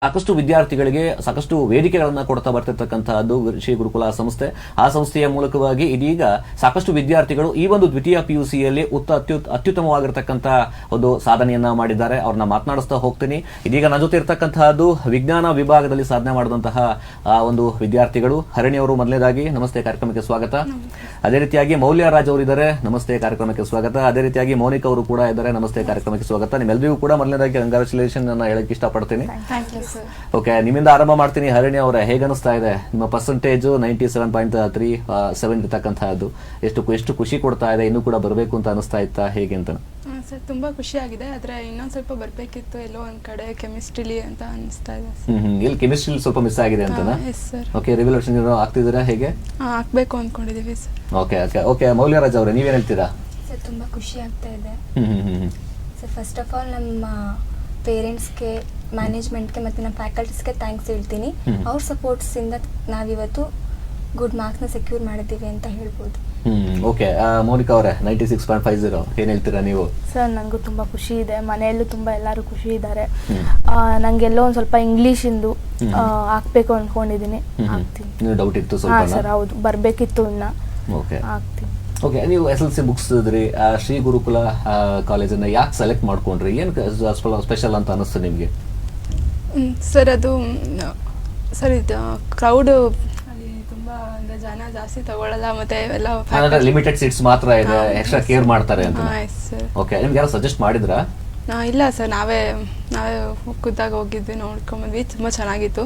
ಸಾಕಷ್ಟು ವಿದ್ಯಾರ್ಥಿಗಳಿಗೆ ಸಾಕಷ್ಟು ವೇದಿಕೆಗಳನ್ನ ಕೊಡ್ತಾ ಬರ್ತಿರ್ತಕ್ಕಂತಹದ್ದು ಶ್ರೀ ಗುರುಕುಲ ಸಂಸ್ಥೆ. ಆ ಸಂಸ್ಥೆಯ ಮೂಲಕವಾಗಿ ಇದೀಗ ಸಾಕಷ್ಟು ವಿದ್ಯಾರ್ಥಿಗಳು ಈ ಒಂದು ದ್ವಿತೀಯ ಪಿಯುಸಿಯಲ್ಲಿ ಅತ್ಯುತ್ತಮವಾಗಿರ್ತಕ್ಕಂಥ ಒಂದು ಸಾಧನೆಯನ್ನ ಮಾಡಿದ್ದಾರೆ. ಅವ್ರನ್ನ ಮಾತನಾಡಿಸ್ತಾ ಹೋಗ್ತೀನಿ. ಇದೀಗ ನನ್ನ ಜೊತೆ ಇರ್ತಕ್ಕಂತಹದ್ದು ವಿಜ್ಞಾನ ವಿಭಾಗದಲ್ಲಿ ಸಾಧನೆ ಮಾಡಿದಂತಹ ಒಂದು ವಿದ್ಯಾರ್ಥಿಗಳು. ಹರಣಿ ಅವರು ಮೊದಲನೇದಾಗಿ ನಮಸ್ತೆ, ಕಾರ್ಯಕ್ರಮಕ್ಕೆ ಸ್ವಾಗತ. ಅದೇ ರೀತಿಯಾಗಿ ಮೌಲ್ಯ ರಾಜ್ ಅವರು ಇದ್ದಾರೆ, ನಮಸ್ತೆ, ಕಾರ್ಯಕ್ರಮಕ್ಕೆ ಸ್ವಾಗತ. ಅದೇ ರೀತಿಯಾಗಿ ಮೌನಿಕಾ ಅವರು ಕೂಡ ಇದ್ದಾರೆ, ನಮಸ್ತೆ, ಕಾರ್ಯಕ್ರಮಕ್ಕೆ ಸ್ವಾಗತ. ನಿಮ್ಮೆಲ್ಲರಿಗೂ ಕೂಡ ಮೊದಲನೇದಾಗಿ ಕಂಗ್ರಾಚುಲೇಷನ್ ಅನ್ನ ಹೇಳಕ್ ಇಷ್ಟಪಡ್ತೀನಿ. ಓಕೆ, ನಿಮ್ಮಿಂದ ಆರಂಭ ಮಾಡ್ತೀನಿ. ಹರಣಿ ಅವರೇ, ಹೇಗೆ ಅನಿಸ್ತಾ ಇದೆ? ನಿಮ್ಮ ಪರ್ಸೆಂಟೇಜ್ 97.37 ಇರ್ತಕ್ಕಂತಹದ್ದು ಎಷ್ಟು ಖುಷಿ ಕೊಡ್ತಾ ಇದೆ? ಇನ್ನೂ ಕೂಡ ಬರಬೇಕು ಅಂತ ಅನಿಸ್ತಾ ಇತ್ತಾ, ಹೇಗೆ ಅಂತ? ಸರ್ ತುಂಬಾ ಖುಷಿ ಆಗಿದೆ, ಆದ್ರೆ ಇನ್ನೊಂದ್ ಸ್ವಲ್ಪ ಬರ್ಬೇಕಿತ್ತು ಎಲ್ಲೋ ಒಂದ್ ಕಡೆ ಕೆಮಿಸ್ಟ್ರಿಲಿ ಅಂತ ಅನಿಸ್ತಾ ಇದೆ. ಇಲ್ಲಿ ಕೆಮಿಸ್ಟ್ರಿ ಸ್ವಲ್ಪ ಮಿಸ್ ಆಗಿದೆ ಅಂತನಾ? ಓಕೆ, ರಿವಲ್ಯೂಷನ್ ಆಗ್ತಿದ್ದೀರಾ, ಹೇಗೆ ಆಗ್ಬೇಕು ಅನ್ಕೊಂಡಿದೀವಿ ಸರ್. ಓಕೆ ಓಕೆ ಓಕೆ ಮೌಲ್ಯ ರಾಜ್ ಅವರೇ, ನೀವೇನ್ ಹೇಳ್ತೀರಾ? ಸರ್ ತುಂಬಾ ಖುಷಿ ಆಗ್ತಾ ಇದೆ. ಸರ್ ಫಸ್ಟ್ ಆಫ್ ಆಲ್ ನಮ್ಮ ಪೇರೆಂಟ್ಸ್ಗೆ, ಮ್ಯಾನೇಜ್ಮೆಂಟ್ಗೆ ಮತ್ತು ನಮ್ಮ ಫ್ಯಾಕಲ್ಟೀಸ್ಗೆ ಥ್ಯಾಂಕ್ಸ್ ಹೇಳ್ತೀನಿ. ಅವ್ರ ಸಪೋರ್ಟ್ಸಿಂದ ನಾವಿವತ್ತು ಗುಡ್ ಮಾರ್ಕ್ಸ್ನ ಸೆಕ್ಯೂರ್ ಮಾಡಿದ್ದೀವಿ ಅಂತ ಹೇಳ್ಬೋದು. ಓಕೆ, ಮೌನಿಕಾ ಅವರೇ 96.50 ಏನ್ ಹೇಳ್ತೀರಾ ನೀವು? ಸರ್ ನಂಗೂ ತುಂಬಾ ಖುಷಿ ಇದೆ, ಮನೆಯಲ್ಲೂ ತುಂಬಾ ಎಲ್ಲರೂ ಖುಷಿ ಇದ್ದಾರೆ. ನಂಗೆಲ್ಲೋ ಒಂದ್ ಸ್ವಲ್ಪ ಇಂಗ್ಲಿಷ್ ಇಂದು ಹಾಕ್ಬೇಕು ಅನ್ಕೊಂಡಿದೀನಿ. ಡೌಟ್ ಇತ್ತು ಸ್ವಲ್ಪ? ಸರ್ ಹೌದು, ಬರ್ಬೇಕಿತ್ತು ಇನ್ನ. ಓಕೆ ಆಗ್ತೀನಿ. ಓಕೆ, ನೀವು SLC ಮುಗಿಸಿದ್ರಿ, ಶ್ರೀ ಗುರುಕುಲ ಕಾಲೇಜನ್ನ ಯಾಕೆ ಸೆಲೆಕ್ಟ್ ಮಾಡ್ಕೊಂಡ್ರಿ? ಏನ್ ಸ್ಪೆಷಲ್ ಅಂತ ಅನಿಸ್ತು ನಿಮ್ಗೆ? ಸರ್ ಅದು ಸರ್ ಇದು ಕ್ರೌಡ್ ಅಲ್ಲಿ ತುಂಬಾ ಜನ ಜಾಸ್ತಿ ತಗೊಳ್ಳಲ್ಲ, ಮತ್ತೆ ಎಲ್ಲ ಲಿಮಿಟೆಡ್ ಸೀಟ್ಸ್ ಮಾತ್ರ ಇದೆ, ಎಕ್ಸ್ಟ್ರಾ ಕೇರ್ ಮಾಡ್ತಾರೆ ಅಂತ. ಓಕೆ, ನಿಮ್ಗೆ ಯಾರು ಸಜೆಸ್ಟ್ ಮಾಡಿದ್ರಾ? ಇಲ್ಲ ಸರ್, ನಾವೇ ಖುದ್ದಾಗಿ ಹೋಗಿದ್ವಿ, ನೋಡ್ಕೊಂಡ್ಬಂದ್ವಿ, ತುಂಬಾ ಚೆನ್ನಾಗಿತ್ತು,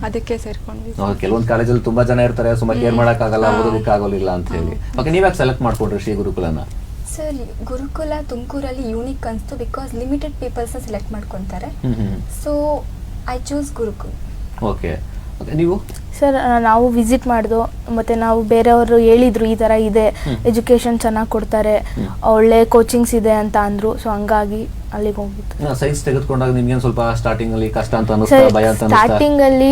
ಅದಕ್ಕೆ ಸೇರ್ಕೊಂಡ್ವಿ. ಕೆಲವೊಂದು ಕಾಲೇಜಲ್ಲಿ ತುಂಬಾ ಜನ ಇರ್ತಾರೆ, ಸುಮ್ಮನೆ ಕೇರ್ ಮಾಡಕ್ ಆಗಲ್ಲ, ಓದೋದಕ್ಕೆ ಆಗೋದಿಲ್ಲ ಅಂತ ಹೇಳಿ. ಓಕೆ, ನೀವ್ಯಾಕೆ ಸೆಲೆಕ್ಟ್ ಮಾಡ್ಕೊಂಡ್ರಿ ಶ್ರೀ ಗುರುಕುಲನ? ಸರ್ ಗುರುಕುಲ ತುಮಕೂರಲ್ಲಿ ಯೂನಿಕ್ ಅನ್ಸ್ತು, ಬಿಕಾಸ್ ಲಿಮಿಟೆಡ್ ಪೀಪಲ್ಸ್ ಸೆಲೆಕ್ಟ್ ಮಾಡ್ಕೊಂತಾರೆ. So I choose gurukul. Okay, ನೀವು? ಸರ್ ನಾವು ವಿಸಿಟ್ ಮಾಡಿದ್ವು, ಮತ್ತೆ ನಾವು ಬೇರೆಯವರು ಹೇಳಿದ್ರು ಈ ತರ ಇದೆ, ಎಜುಕೇಶನ್ ಚೆನ್ನಾಗಿ ಕೊಡ್ತಾರೆ, ಒಳ್ಳೆ ಕೋಚಿಂಗ್ಸ್ ಇದೆ ಅಂತ ಅಂದ್ರು. ಸೊ ಹಂಗಾಗಿ ಅಲ್ಲಿಗೆ ಹೋಗಿತ್ತು. ಸೈನ್ಸ್ ತೆಗೆದುಕೊಂಡಾಗ ನಿಮ್ಗೆ ಸ್ವಲ್ಪ ಸ್ಟಾರ್ಟಿಂಗ್ ಅಲ್ಲಿ ಕಷ್ಟ ಅಂತ ಅನಿಸ್ತಾ, ಭಯ ಅಂತ ಅನಿಸ್ತಾ? ಸ್ಟಾರ್ಟಿಂಗ್ ಅಲ್ಲಿ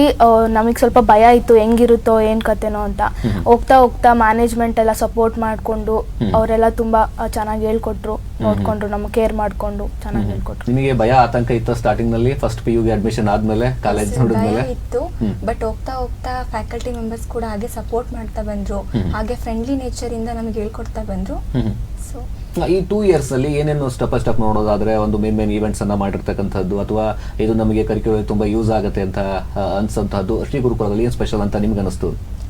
ನಮಗೆ ಸ್ವಲ್ಪ ಭಯ ಇತ್ತು, ಹೆಂಗಿರುತ್ತೋ ಏನ್ ಕತೆನೋ ಅಂತ. ಹೋಗ್ತಾ ಹೋಗ್ತಾ ಮ್ಯಾನೇಜ್ಮೆಂಟ್ ಎಲ್ಲ ಸಪೋರ್ಟ್ ಮಾಡ್ಕೊಂಡು ಅವರೆಲ್ಲ ತುಂಬಾ ಚೆನ್ನಾಗಿ ಹೇಳ್ಕೊಟ್ರು, ನೋಡ್ಕೊಂಡ್ರು, ನಮ್ಗೆ ಕೇರ್ ಮಾಡ್ಕೊಂಡು ಚೆನ್ನಾಗಿ ಹೇಳ್ಕೊಟ್ರು. ನಿಮಗೆ ಭಯ ಆತಂಕ ಇತ್ತು ಸ್ಟಾರ್ಟಿಂಗ್ ನಲ್ಲಿ, ಫಸ್ಟ್ PU ಗೆ ಅಡ್ಮಿಷನ್ ಆದ್ಮೇಲೆ, ಕಾಲೇಜ್ ನೋಡಿದ್ಮೇಲೆ? ಇತ್ತು, ಬಟ್ ಹೋಗ್ತಾ ಹೋಗ್ತಾ ಫ್ಯಾಕಲ್ಟಿ ಮೆಂಬರ್ಸ್ ಕೂಡ ಹಾಗೆ ಸಪೋರ್ಟ್ ಮಾಡ್ತಾ ಬಂದ್ರು, ಹಾಗೆ ಫ್ರೆಂಡ್ಲಿ ನೇಚರ್ ಇಂದ ನಮಗೆ ಹೇಳ್ಕೊಡ್ತಾ ಬಂದ್ರು. ಸೊ ಈ 2 years ಅಲ್ಲಿ ಏನೇನು ಸ್ಟೆಪ್ ನೋಡೋದಾದ್ರೆ, ಒಂದು ಮೇನ್ ಈವೆಂಟ್ಸ್ ಅನ್ನ ಮಾಡಿರ್ತಕ್ಕಂಥದ್ದು, ಅಥವಾ ಇದು ನಮಗೆ ಕರಿಕ್ಯುಲರ್ ತುಂಬಾ ಯೂಸ್ ಆಗುತ್ತೆ ಅಂತ ಅನ್ಸಂತಹದ್ದು ಶ್ರೀ ಗುರುಕುಲದಲ್ಲಿ ಏನ್ ಸ್ಪೆಷಲ್ ಅಂತ ನಿಮ್ಗೆ ಅನಿಸ್ತು?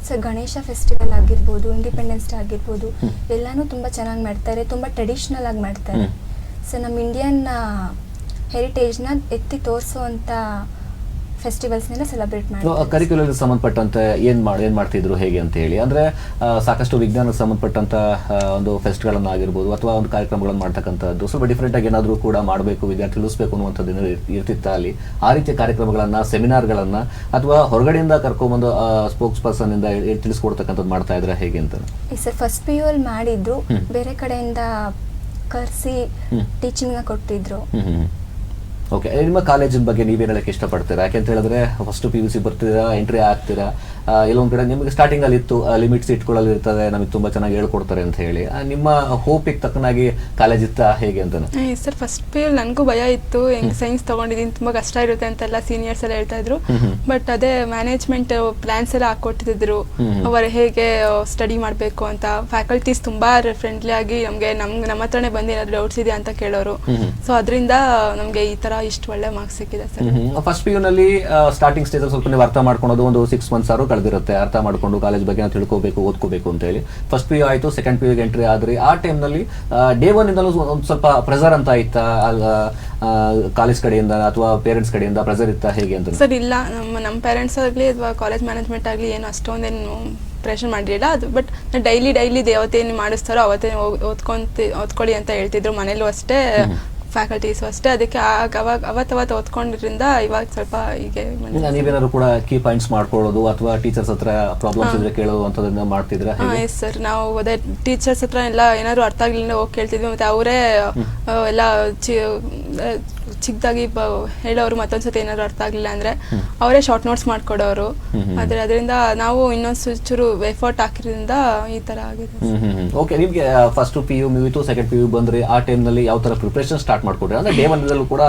ಸರ್ ಗಣೇಶ ಫೆಸ್ಟಿವಲ್ ಆಗಿರ್ಬೋದು, ಇಂಡಿಪೆಂಡೆನ್ಸ್ ಡೇ ಆಗಿರ್ಬೋದು, ಎಲ್ಲಾನು ತುಂಬಾ ಚೆನ್ನಾಗಿ ಮಾಡ್ತಾರೆ, ತುಂಬಾ ಟ್ರೆಡಿಷನಲ್ ಆಗಿ ಮಾಡ್ತಾರೆ. ಸೊ ನಮ್ಮ ಇಂಡಿಯನ್ ಹೆರಿಟೇಜ್ನ ಎತ್ತಿ ತೋರಿಸುವಂತ ಫೆಸ್ಟಿವಲ್ಸ್ನೆಲ್ಲ ಸೆಲೆಬ್ರೇಟ್ ಮಾಡ್ತಾರೆ. ಕರಿಕ್ಯುಲರ್ ಸಂಬಂಧಪಟ್ಟಂತೆ ಏನ್ ಮಾಡ್ತಿದ್ರು, ಹೇಗೆ ಅಂತ ಹೇಳಿ ಅಂದ್ರೆ, ಸಾಕಷ್ಟು ವಿಜ್ಞಾನಕ್ಕೆ ಸಂಬಂಧಪಟ್ಟಂತ ಒಂದು ಫೆಸ್ಟ್ಗಳನ್ನ ಆಗಿರ್ಬೋದು, ಅಥವಾ ಒಂದು ಕಾರ್ಯಕ್ರಮಗಳನ್ನು ಮಾಡ್ತಕ್ಕಂಥದ್ದು ಸ್ವಲ್ಪ ಡಿಫ್ರೆಂಟ್ ಆಗಿ ಏನಾದರೂ ಕೂಡ ಮಾಡಬೇಕು, ವಿದ್ಯಾರ್ಥಿ ತಿಳಿಸ್ಬೇಕು ಅನ್ನುವಂಥದ್ದು ಇರ್ತಿತ್ತ ಅಲ್ಲಿ? ಆ ರೀತಿಯ ಕಾರ್ಯಕ್ರಮಗಳನ್ನ, ಸೆಮಿನಾರ್ಗಳನ್ನ, ಅಥವಾ ಹೊರಗಡೆಯಿಂದ ಕರ್ಕೊಂಡ್ಬಂದು ಸ್ಪೋಕ್ಸ್ ಪರ್ಸನ್ ಇಂದ ತಿಳಿಸ್ಕೊಡ್ತಕ್ಕಂಥದ್ದು ಮಾಡ್ತಾ ಇದ್ರೆ, ಹೇಗೆ ಅಂತ? ಸರ್ ಫಸ್ಟ್ PU ಅಲ್ಲಿ ಮಾಡಿದ್ರು, ಬೇರೆ ಕಡೆಯಿಂದ ಕರ್ಸಿ ಟೀಚಿಂಗ್ ಕೊಟ್ಟಿದ್ರು. ಓಕೆ, ನಿಮ್ಮ ಕಾಲೇಜಿನ ಬಗ್ಗೆ ನೀವೇನು ಹೇಳಕ್ಕೆ ಇಷ್ಟಪಡ್ತೀರಾ? ಯಾಕೆಂತ ಹೇಳಿದ್ರೆ ಫಸ್ಟ್ PUC ಬರ್ತೀರಾ, ಎಂಟ್ರಿ ಆಗ್ತೀರಾ, ಎಲ್ಲೊಂದ್ ಕಡೆ ನಿಮಗೆ ಸ್ಟಾರ್ಟಿಂಗ್ ಅಲ್ಲಿ ಇತ್ತು ಲಿಮಿಟ್ ಸೀಟ್ಗಳಲ್ಲಿ ಇರ್ತದೆ, ನಮಗೆ ತುಂಬಾ ಚೆನ್ನಾಗಿ ಹೇಳ್ಕೊಡ್ತಾರೆ ಅಂತ ಹೇಳಿ, ನಿಮ್ಮ ಹೋಪಿಗೆ ತಕ್ಕನಾಗಿ ಕಾಲೇಜ್ ಇತ್ತ, ಹೇಗೆ ಅಂತ? ಸರ್ ಫಸ್ಟ್ PU ನನಗೂ ಭಯ ಇತ್ತು, ಹೆಂಗ್ ಸೈನ್ಸ್ ತಗೊಂಡಿದ್ದೀನಿ, ತುಂಬಾ ಕಷ್ಟ ಇರುತ್ತೆ ಅಂತೆಲ್ಲ ಸೀನಿಯರ್ಸ್ ಎಲ್ಲ ಹೇಳ್ತಾ ಇದ್ರು. ಬಟ್ ಅದೇ ಮ್ಯಾನೇಜ್ಮೆಂಟ್ ಪ್ಲಾನ್ಸ್ ಎಲ್ಲ ಹಾಕೊಟ್ಟಿದ್ರು, ಅವರು ಹೇಗೆ ಸ್ಟಡಿ ಮಾಡ್ಬೇಕು ಅಂತ. ಫ್ಯಾಕಲ್ಟೀಸ್ ತುಂಬಾ ಫ್ರೆಂಡ್ಲಿ ಆಗಿ ನಮ್ಮ ಹತ್ರನೇ ಬಂದು ಏನಾದ್ರು ಡೌಟ್ಸ್ ಇದೆ ಅಂತ ಕೇಳೋರು. ಸೊ ಅದರಿಂದ ನಮ್ಗೆ ಈ ತರ ಇಷ್ಟು ಒಳ್ಳೆ ಮಾರ್ಕ್ಸ್ ಸಿಕ್ಕಿದೆ ಸರ್. ಫಸ್ಟ್ PU ನಲ್ಲಿ ಸ್ಟಾರ್ಟಿಂಗ್ ಸ್ಟೇಜ್ ಸ್ವಲ್ಪ ನೀವು ಅರ್ಥ ಮಾಡ್ಕೊಳೋದು ಒಂದು 6 months ಕಳೆದಿರುತ್ತೆ, ಅರ್ಥ ಮಾಡ್ಕೊಂಡು ಕಾಲೇಜ್ ಬಗ್ಗೆ ತಿಳ್ಕೋಬೇಕು, ಓದ್ಕೋಬೇಕು ಅಂತ ಹೇಳಿ. ಫಸ್ಟ್ PU ಆಯ್ತು, ಸೆಕೆಂಡ್ PU ಗೆ ಎಂಟ್ರಿ ಆದ್ರಿ. ಆ ಟೈಮ್ ನಲ್ಲಿ ಡೇ 1 ಇಂದಲೂ ಒಂದು ಸ್ವಲ್ಪ ಪ್ರೆಸರ್ ಅಂತ ಇತ್ತಾ, ಕಾಲೇಜ್ ಕಡೆಯಿಂದ ಅಥವಾ ಪೇರೆಂಟ್ಸ್ ಕಡೆಯಿಂದ ಪ್ರೆಸರ್ ಇತ್ತಾ, ಹೇಗೆ ಅಂತ? ಸರ್ ಇಲ್ಲ, ನಮ್ಮ ಪೇರೆಂಟ್ಸ್ ಆಗಲಿ ಅಥವಾ ಕಾಲೇಜ್ ಮ್ಯಾನೇಜ್ಮೆಂಟ್ ಆಗಲಿ ಏನು ಅಷ್ಟೊಂದೇನು ಪ್ರೆಷರ್ ಮಾಡಿರಲಿಲ್ಲ. ಅದು ಬಟ್ ಡೈಲಿ ಯಾವತ್ತೇನು ಮಾಡಿಸ್ತಾರೋ ಅವತ್ತೇ ಓದ್ಕೊಳ್ಳಿ ಅಂತ ಹೇಳ್ತಿದ್ರು. ಮನೇಲೂ ಅಷ್ಟೇ, ಫ್ಯಾಕಲ್ಟೀಸು ಅಷ್ಟೇ. ಅದಕ್ಕೆ ಅವತ್ತು ಓದ್ಕೊಂಡಿದ್ರಿಂದ ಇವಾಗ ಸ್ವಲ್ಪ ಹೀಗೆ. ನೀವೇನಾದ್ರು ಕೂಡ ಕೀ ಪಾಯಿಂಟ್ಸ್ ಮಾಡ್ಕೊಳ್ಳೋದು ಅಥವಾ ಟೀಚರ್ಸ್ ಹತ್ರ ಪ್ರಾಬ್ಲಮ್ಸ್ ಇದ್ರೆ ಕೇಳೋದು ಅಂತದನ್ನ ಮಾಡ್ತಿದ್ರೆ? ಎಸ್ ಸರ್, ನಾವು ಅದೇ ಟೀಚರ್ಸ್ ಹತ್ರ ಎಲ್ಲ ಏನಾದ್ರು ಅರ್ಥ ಆಗ್ಲಿಲ್ಲ ಹೋಗಿ ಕೇಳ್ತಿದ್ವಿ, ಮತ್ತೆ ಅವರೇ ಎಲ್ಲ ಚಿಕ್ಕದಾಗಿ ಹೇಳೋರು, ಮತ್ತೊಂದ್ಸತಿ ಏನಾದ್ರು ಅರ್ಥ ಆಗಲಿಲ್ಲ ಅಂದರೆ ಅವರೇ ಶಾರ್ಟ್ ನೋಟ್ಸ್ ಮಾಡಿಕೊಡೋರು. ಆದರೆ ಅದರಿಂದ ನಾವು ಇನ್ನೊಂದು ಚೂರು ಎಫರ್ಟ್ ಹಾಕಿದ್ರಿಂದ ಈ ಥರ ಆಗಿದೆ. ಓಕೆ, ನಿಮಗೆ ಫಸ್ಟ್ PU ಮುಗಿತು, ಸೆಕೆಂಡ್ PU ಬಂದ್ರಿ, ಆ ಟೈಮ್ನಲ್ಲಿ ಯಾವ ಥರ ಪ್ರಿಪ್ರೇಷನ್ ಸ್ಟಾರ್ಟ್ ಮಾಡ್ಕೊಡ್ರಿ? ಅಂದರೆ ಡೇ ಒನ್ದಲ್ಲೂ ಕೂಡ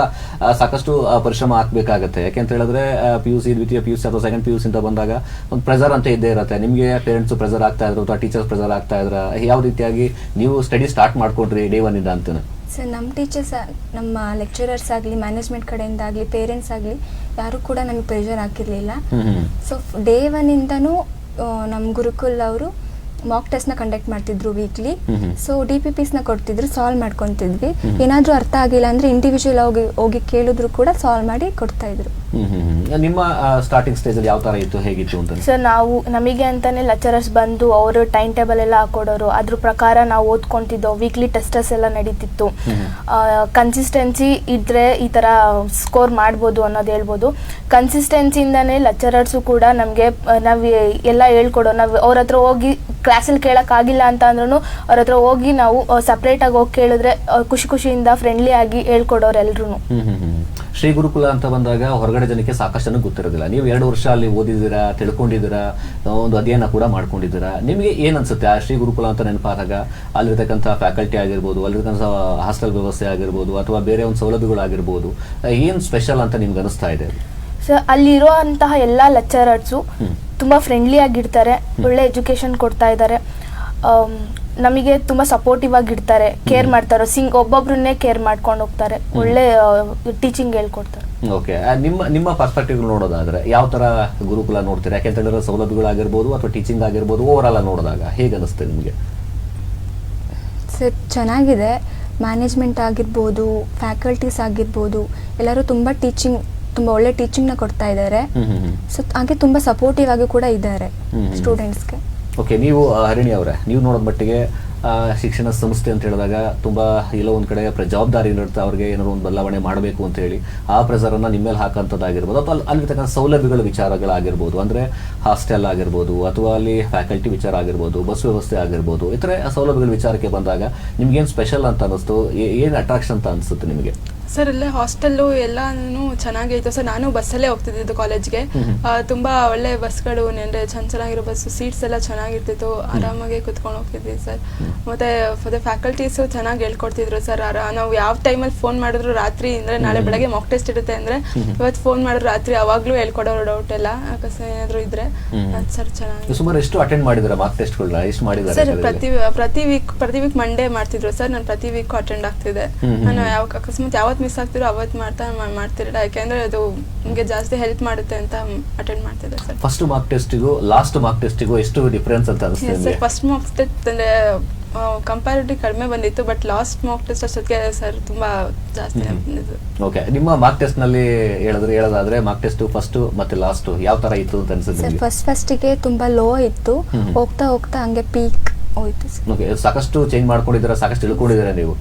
ಸಾಕಷ್ಟು ಪರಿಶ್ರಮ ಹಾಕಬೇಕಾಗುತ್ತೆ. ಯಾಕೆಂತ ಹೇಳಿದ್ರೆ PUC, ದ್ವಿತೀಯ PUC ಅಥವಾ ಸೆಕೆಂಡ್ PUC ಅಂತ ಬಂದಾಗ ಒಂದು ಪ್ರೆಸರ್ ಅಂತ ಇದ್ದೇ ಇರುತ್ತೆ. ನಿಮಗೆ ಪೇರೆಂಟ್ಸ್ ಪ್ರೆಸರ್ ಆಗ್ತಾ ಇದ್ರು ಅಥವಾ ಟೀಚರ್ಸ್ ಪ್ರೆಸರ್ ಆಗ್ತಾ ಇದ್ರ? ಯಾವ ರೀತಿಯಾಗಿ ನೀವು ಸ್ಟಡಿ ಸ್ಟಾರ್ಟ್ ಮಾಡ್ಕೊಂಡ್ರಿ ಡೇ ಒನ್ ಇಂದ ಅಂತ? ಸರ್, ನಮ್ಮ ಟೀಚರ್ಸ್, ನಮ್ಮ ಲೆಕ್ಚರರ್ಸ್ ಆಗಲಿ, ಮ್ಯಾನೇಜ್ಮೆಂಟ್ ಕಡೆಯಿಂದ ಆಗಲಿ, ಪೇರೆಂಟ್ಸ್ ಆಗಲಿ, ಯಾರು ಕೂಡ ನಮಗೆ ಪ್ರೆಷರ್ ಹಾಕಿರಲಿಲ್ಲ. ಸೊ ಡೇ ಒನ್ನಿಂದನೂ ನಮ್ಮ ಗುರುಕುಲ್ ಅವರು ಮಾಕ್ ಟೆಸ್ಟ್ನ ಕಂಡಕ್ಟ್ ಮಾಡ್ತಿದ್ರು ವೀಕ್ಲಿ. ಸೊ DPPsನ ಕೊಡ್ತಿದ್ರು, ಸಾಲ್ವ್ ಮಾಡ್ಕೊತಿದ್ವಿ. ಏನಾದರೂ ಅರ್ಥ ಆಗಿಲ್ಲ ಅಂದರೆ ಇಂಡಿವಿಜುವಲ್ ಹೋಗಿ ಕೇಳಿದ್ರು ಕೂಡ ಸಾಲ್ವ್ ಮಾಡಿ ಕೊಡ್ತಾ ಇದ್ರು. ನಿಮ್ಮ ಸ್ಟಾರ್ಟಿಂಗ್ ಸ್ಟೇಜಲ್ಲಿ ಯಾವ ಥರ ಇತ್ತು, ಹೇಗಿತ್ತು ಅಂತ? ಸರ್, ನಮಗೆ ಅಂತಾನೆ ಲೆಕ್ಚರರ್ಸ್ ಬಂದು ಅವರು ಟೈಮ್ ಟೇಬಲ್ ಎಲ್ಲ ಹಾಕೊಡೋರು. ಅದ್ರ ಪ್ರಕಾರ ನಾವು ಓದ್ಕೊಂತಿದ್ದೋ. ವೀಕ್ಲಿ ಟೆಸ್ಟಸ್ ಎಲ್ಲ ನಡೀತಿತ್ತು. ಕನ್ಸಿಸ್ಟೆನ್ಸಿ ಇದ್ರೆ ಈ ಥರ ಸ್ಕೋರ್ ಮಾಡ್ಬೋದು ಅನ್ನೋದು ಹೇಳ್ಬೋದು. ಕನ್ಸಿಸ್ಟೆನ್ಸಿಯಿಂದನೇ ಲೆಕ್ಚರರ್ಸು ಕೂಡ ನಮಗೆ ನಾವು ಎಲ್ಲ ಹೇಳ್ಕೊಡೋ. ನಾವು ಅವ್ರ ಹತ್ರ ಹೋಗಿ ಕ್ಲಾಸಲ್ಲಿ ಕೇಳೋಕ್ಕಾಗಿಲ್ಲ ಅಂತ ಅಂದ್ರೂ ಅವ್ರ ಹತ್ರ ಹೋಗಿ ನಾವು ಸಪ್ರೇಟಾಗಿ ಹೋಗಿ ಕೇಳಿದ್ರೆ ಖುಷಿಯಿಂದ ಫ್ರೆಂಡ್ಲಿ ಆಗಿ ಹೇಳ್ಕೊಡೋರು ಎಲ್ರು. ಶ್ರೀ ಗುರುಕುಲ ಅಂತ ಬಂದಾಗ ಹೊರಗಡೆ ಜನಕ್ಕೆ ಸಾಕಷ್ಟು ಗೊತ್ತಿರೋದಿಲ್ಲ. ನೀವು 2 ವರ್ಷ ಅಲ್ಲಿ ಓದಿದ್ದೀರಾ, ತಿಳ್ಕೊಂಡಿದ್ದೀರಾ, ಒಂದು ಅಧ್ಯಯನ ಕೂಡ ಮಾಡ್ಕೊಂಡಿದ್ದೀರಾ. ನಿಮಗೆ ಏನ್ ಅನ್ಸುತ್ತೆ ಆ ಶ್ರೀ ಗುರುಕುಲ ಅಂತ ನೆನಪಾದಾಗ? ಅಲ್ಲಿರ್ತಕ್ಕಂಥ ಫ್ಯಾಕಲ್ಟಿ ಆಗಿರ್ಬೋದು, ಅಲ್ಲಿರ್ತಕ್ಕಂಥ ಹಾಸ್ಟೆಲ್ ವ್ಯವಸ್ಥೆ ಆಗಿರ್ಬೋದು, ಅಥವಾ ಬೇರೆ ಒಂದು ಸೌಲಭ್ಯಗಳಾಗಿರ್ಬೋದು, ಏನು ಸ್ಪೆಷಲ್ ಅಂತ ನಿಮ್ಗೆ ಅನಿಸ್ತಾ ಇದೆ? ಸರ್, ಅಲ್ಲಿರುವಂತಹ ಎಲ್ಲ ಲೆಕ್ಚರರ್ಸು ತುಂಬಾ ಫ್ರೆಂಡ್ಲಿ ಆಗಿರ್ತಾರೆ, ಒಳ್ಳೆ ಎಜುಕೇಶನ್ ಕೊಡ್ತಾ ಇದ್ದಾರೆ, ನಮಗೆ ತುಂಬಾ ಸಪೋರ್ಟಿವ್ ಆಗಿರ್ತಾರೆ, ಕೇರ್ ಮಾಡ್ತಾರೆ, ಒಬ್ಬೊಬ್ರನ್ನೇ ಕೇರ್ ಮಾಡ್ಕೊಂಡು ಹೋಗ್ತಾರೆ, ಒಳ್ಳೆ ಟೀಚಿಂಗ್ ಹೇಳ್ಕೊಡ್ತಾರೆ. ಓಕೆ, ನಿಮ್ಮ ಪರ್ಸ್ಪೆಕ್ಟಿವ್ ನೋಡೋದಾದ್ರೆ ಯಾವ ತರ ಗುರುಕುಲ ನೋಡ್ತೀರಾ? ಯಾಕೆಂತ ಹೇಳಿದ್ರೆ ಸೌಲಭ್ಯಗಳಾಗಿರ್ಬೋದು ಅಥವಾ ಟೀಚಿಂಗ್ ಆಗಿರ್ಬೋದು, ಓವರ್ ಆಲ್ ನೋಡಿದಾಗ ಹೇಗೆ ಅನಿಸ್ತದೆ ನಿಮಗೆ? ಸರ್, ಚೆನ್ನಾಗಿದೆ. ಮ್ಯಾನೇಜ್ಮೆಂಟ್ ಆಗಿರ್ಬೋದು, ಫ್ಯಾಕಲ್ಟೀಸ್ ಆಗಿರ್ಬೋದು, ಎಲ್ಲರೂ ತುಂಬ ಒಳ್ಳೆ ಟೀಚಿಂಗ್ನ ಕೊಡ್ತಾ ಇದ್ದಾರೆ. ಸೊ ಹಾಗೆ ತುಂಬ ಸಪೋರ್ಟಿವ್ ಆಗಿ ಕೂಡ ಇದ್ದಾರೆ ಸ್ಟೂಡೆಂಟ್ಸ್ಗೆ. ಓಕೆ, ನೀವು ಹರಿಣಿ ಅವರೇ, ನೀವು ನೋಡೋದ್ ಮಟ್ಟಿಗೆ ಶಿಕ್ಷಣ ಸಂಸ್ಥೆ ಅಂತ ಹೇಳಿದಾಗ ತುಂಬಾ ಎಲ್ಲೋ ಒಂದ್ ಕಡೆ ಜವಾಬ್ದಾರಿ ಇರುತ್ತೆ, ಅವ್ರಿಗೆ ಏನಾದ್ರು ಒಂದು ಬದಲಾವಣೆ ಮಾಡಬೇಕು ಅಂತ ಹೇಳಿ ಆ ಪ್ರೆಸರನ್ನು ನಿಮ್ಮ ಮೇಲೆ ಹಾಕಂಥದ್ದಾಗಿರ್ಬೋದು, ಅಥವಾ ಅಲ್ಲಿರ್ತಕ್ಕಂಥ ಸೌಲಭ್ಯಗಳ ವಿಚಾರಗಳಾಗಿರ್ಬೋದು, ಅಂದ್ರೆ ಹಾಸ್ಟೆಲ್ ಆಗಿರ್ಬೋದು, ಅಥವಾ ಅಲ್ಲಿ ಫ್ಯಾಕಲ್ಟಿ ವಿಚಾರ ಆಗಿರ್ಬೋದು, ಬಸ್ ವ್ಯವಸ್ಥೆ ಆಗಿರ್ಬೋದು, ಈ ಥರ ಸೌಲಭ್ಯಗಳ ವಿಚಾರಕ್ಕೆ ಬಂದಾಗ ನಿಮ್ಗೇನು ಸ್ಪೆಷಲ್ ಅಂತ ಅನಿಸ್ತು? ಏನು ಅಟ್ರಾಕ್ಷನ್ ಅಂತ ಅನಿಸುತ್ತೆ ನಿಮಗೆ? ಸರ್, ಇಲ್ಲೇ ಹಾಸ್ಟೆಲ್ಲು ಎಲ್ಲಾನು ಚೆನ್ನಾಗಿತ್ತು ಸರ್. ನಾನು ಬಸ್ಸಲ್ಲೇ ಹೋಗ್ತಿದ್ದು ಕಾಲೇಜ್ಗೆ. ತುಂಬಾ ಒಳ್ಳೆ ಬಸ್ಗಳು, ಅಂದರೆ ಚೆನ್ನಾಗಿರೋ ಬಸ್, ಸೀಟ್ಸ್ ಎಲ್ಲ ಚೆನ್ನಾಗಿರ್ತಿತ್ತು, ಆರಾಮಾಗಿ ಕುತ್ಕೊಂಡು ಹೋಗ್ತಿದ್ವಿ ಸರ್. ಮತ್ತೆ ಫ್ಯಾಕಲ್ಟೀಸು ಚೆನ್ನಾಗಿ ಹೇಳ್ಕೊಡ್ತಿದ್ರು ಸರ್. ನಾವು ಯಾವ ಟೈಮಲ್ಲಿ ಫೋನ್ ಮಾಡಿದ್ರು ರಾತ್ರಿ, ಅಂದರೆ ನಾಳೆ ಬೆಳಗ್ಗೆ ಮಾಕ್ ಟೆಸ್ಟ್ ಇರುತ್ತೆ ಅಂದರೆ ಇವತ್ತು ಫೋನ್ ಮಾಡಿದ್ರು ರಾತ್ರಿ ಅವಾಗಲೂ ಹೇಳ್ಕೊಡೋರು ಡೌಟ್ ಎಲ್ಲ ಅಕಸ್ಮಾತ್ ಏನಾದರೂ ಇದ್ರೆ. ಸರ್ ಚೆನ್ನಾಗಿ ಸುಮಾರು ಎಷ್ಟು ಅಟೆಂಡ್ ಮಾಡಿದ್ರೆ ಮಾಕ್ ಟೆಸ್ಟ್ಗಳನ್ನ? ಎಷ್ಟು ಮಾಡಿದ್ದಾರೆ ಸರ್? ಪ್ರತಿ ವೀಕ್ ಮಂಡೇ ಮಾಡ್ತಿದ್ರು ಸರ್. ನಾನು ಪ್ರತಿ ವೀಕ್ ಅಟೆಂಡ್ ಆಗ್ತಿದ್ದೆ. ನಾನು ಅಕಸ್ಮಾತ್ ಯಾವತ್ತು ಮಿಸ್ ಆಗ್ತಿರೋ ಅವತ್ತು ಮಾಡ್ತಿರಲಿಲ್ಲ, ಯಾಕೆಂದ್ರೆ ಅದು ನಿಮಗೆ ಜಾಸ್ತಿ ಹೆಲ್ಪ್ ಮಾಡುತ್ತೆ ಅಂತ ಅಟೆಂಡ್ ಮಾಡ್ತಿದ್ದೆ ಸರ್. ಫಸ್ಟ್ ಮಾರ್ಕ್ ಟೆಸ್ಟಿಗೂ ಲಾಸ್ಟ್ ಮಾರ್ಕ್ ಟೆಸ್ಟಿಗೂ ಎಷ್ಟು ಡಿಫರೆನ್ಸ್ ಅಂತ ಅನಿಸುತ್ತೆ ಸರ್? ಫಸ್ಟ್ ಮಾರ್ಕ್ ಟೆಸ್ಟ್ ಅಂದ್ರೆ ಕಂಪ್ಯಾರಿಟಿವ್ ಕಡಿಮೆ ಬಂದಿತ್ತು, ಬಟ್ ಲಾಸ್ಟ್ ಮಾರ್ಕ್ ಟೆಸ್ಟ್ ಅಷ್ಟೊತ್ತಿಗೆ ಸರ್ ತುಂಬಾ ಜಾಸ್ತಿ ಬಂದಿತ್ತು. ಓಕೆ, ನಿಮ್ಮ ಮಾರ್ಕ್ ಟೆಸ್ಟ್ ನಲ್ಲಿ ಹೇಳೋದಾದ್ರೆ ಮಾರ್ಕ್ ಟೆಸ್ಟ್ ಫಸ್ಟ್ ಮತ್ತೆ ಲಾಸ್ಟ್ ಯಾವ ತರ ಇತ್ತು ಅಂತ ಅನ್ಸುತ್ತೆ? ಫಸ್ಟಿಗೆ ತುಂಬಾ ಲೋ ಇತ್ತು, ಹೋಗ್ತಾ ಹೋಗ್ತಾ ಹಂಗೆ ಪೀಕ್ ಹೋಯ್ತು. ಓಕೆ, ಸಾಕಷ್ಟು ಚೇಂಜ್ ಮಾಡ್ಕೊಂಡಿದ್ದೀರಾ, ಸಾಕಷ್ಟು ತಿಳ್ಕೊಂಡಿದ್ದೀರಾ ನೀವು.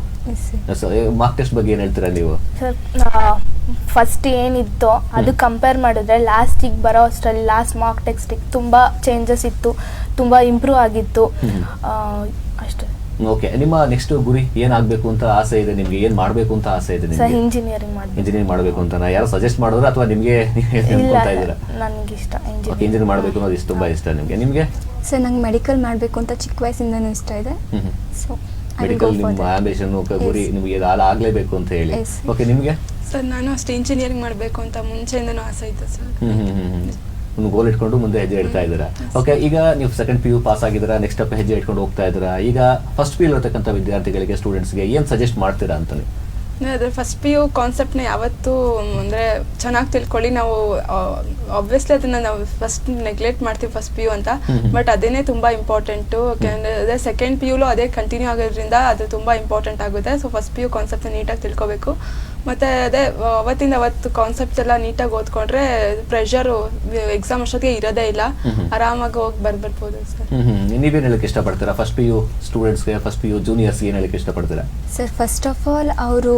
ಮಾರ್ಕ್ ಟೆಸ್ಟ್ ಬಗ್ಗೆ ಏನ್ ಹೇಳ್ತೀರಾ ನೀವು? ಸರ್, ಫಸ್ಟ್ ಏನಿತ್ತೋ ಅದು ಕಂಪೇರ್ ಮಾಡಿದ್ರೆ ಲಾಸ್ಟಿಗೆ ಬರೋ ಅಷ್ಟರಲ್ಲಿ ಲಾಸ್ಟ್ ಮಾರ್ಕ್ ಟೆಸ್ಟಿಗೆ ತುಂಬಾ ಚೇಂಜಸ್ ಇತ್ತು, ತುಂಬಾ ಇಂಪ್ರೂವ್ ಆಗಿತ್ತು ಅಷ್ಟೇ. ಓಕೆ, ನಿಮ್ಮ ನೆಕ್ಸ್ಟ್ ಗುರಿ ಏನಾಗಬೇಕು ಅಂತ ಆಸೆ ಇದೆ ನಿಮ್ಗೆ? ಏನ್ ಮಾಡ್ಬೇಕು ಅಂತ ಆಸೆ ಇದೆ ನಿಮ್ಗೆ? ಇಂಜಿನಿಯರಿಂಗ್ ಮಾಡಬೇಕು ಅಂತ ಯಾರು ಸಜೆಸ್ಟ್ ಮಾಡಿದ್ರು ಅಥವಾ ನಿಮ್ಗೆ ಅನ್ಕೊಂತಾ ಇದ್ದೀರಾ? ನನಗೆ ಇಷ್ಟ ಇಂಜಿನಿಯರಿಂಗ್ ಮಾಡಬೇಕು ಅನ್ನೋದು ತುಂಬಾ ಇಷ್ಟ ನಿಮ್ಗೆ? ಸರ್, ನಂಗೆ ಮೆಡಿಕಲ್ ಮಾಡಬೇಕು ಅಂತ ಚಿಕ್ಕ ವಯಸ್ಸಿಂದನೂ ಇಷ್ಟ ಇದೆ. ಸೊ ಮೆಡಿಕಲ್ ನಿಮ್ಮ ಆಂಬಿಷನ್, ಗುರಿ, ನಿಮಗೆ ಆಗ್ಲೇಬೇಕು ಅಂತ ಹೇಳಿ. ಓಕೆ, ನಿಮ್ಗೆ? ಸರ್, ನಾನು ಅಷ್ಟೇ ಇಂಜಿನಿಯರಿಂಗ್ ಮಾಡಬೇಕು ಅಂತ ಮುಂಚೆಯಿಂದನೂ ಆಸೆ ಇತ್ತು ಸರ್. ಒಂದು ಗೋಲ್ ಇಟ್ಕೊಂಡು ಮುಂದೆ ಹೆಜ್ಜೆ ಇಡ್ತಾ ಇದ್ದೀರಾ. ಓಕೆ, ಈಗ ನೀವು ಸೆಕೆಂಡ್ PU ಪಾಸ್ ಆಗಿದ್ದೀರಾ, ನೆಕ್ಸ್ಟ್ ಸ್ಟೆಪ್ ಹೆಜ್ಜೆ ಇಟ್ಕೊಂಡು ಹೋಗ್ತಾ ಇದ್ದೀರಾ. ಈಗ ಫಸ್ಟ್ PU ಇರತಕ್ಕಂಥ ವಿದ್ಯಾರ್ಥಿಗಳಿಗೆ, ಸ್ಟೂಡೆಂಟ್ಸ್ಗೆ ಏನ್ ಸಜೆಸ್ಟ್ ಮಾಡ್ತೀರಾ ಅಂತಾನೆ? ಅದ್ರ ಫಸ್ಟ್ PU ಕಾನ್ಸೆಪ್ಟ್ನ ಯಾವತ್ತೂ ಅಂದರೆ ಚೆನ್ನಾಗಿ ತಿಳ್ಕೊಳ್ಳಿ. ನಾವು ಆಬ್ವಿಯಸ್ಲಿ ಅದನ್ನ ನಾವು ಫಸ್ಟ್ ನೆಗ್ಲೆಕ್ಟ್ ಮಾಡ್ತೀವಿ ಫಸ್ಟ್ PU ಅಂತ, ಬಟ್ ಅದೇನೇ ತುಂಬ ಇಂಪಾರ್ಟೆಂಟು. ಅದೇ ಸೆಕೆಂಡ್ PUಲೂ ಅದೇ ಕಂಟಿನ್ಯೂ ಆಗೋದ್ರಿಂದ ಅದು ತುಂಬ ಇಂಪಾರ್ಟೆಂಟ್ ಆಗುತ್ತೆ. ಸೊ ಫಸ್ಟ್ PU ಕಾನ್ಸೆಪ್ಟ್ನ ನೀಟಾಗಿ ತಿಳ್ಕೊಬೇಕು. ಮತ್ತು ಅದೇ ಅವತ್ತು ಕಾನ್ಸೆಪ್ಟ್ಸ್ ಎಲ್ಲ ನೀಟಾಗಿ ಓದ್ಕೊಂಡ್ರೆ ಪ್ರೆಷರು ಎಕ್ಸಾಮ್ ಅಷ್ಟೊತ್ತಿಗೆ ಇರೋದೇ ಇಲ್ಲ, ಆರಾಮಾಗಿ ಹೋಗಿ ಬರ್ಬೋದು ಸರ್. ನೀವೇನು ಹೇಳಕ್ಕೆ ಇಷ್ಟಪಡ್ತೀರಾ ಫಸ್ಟ್ PU ಸ್ಟೂಡೆಂಟ್ಸ್ಗೆ, ಫಸ್ಟ್ PU ಜೂನಿಯರ್ಸ್ಗೆ ಏನು ಹೇಳಕ್ಕೆ ಇಷ್ಟಪಡ್ತೀರಾ? ಸರ್, ಫಸ್ಟ್ ಆಫ್ ಆಲ್ ಅವರು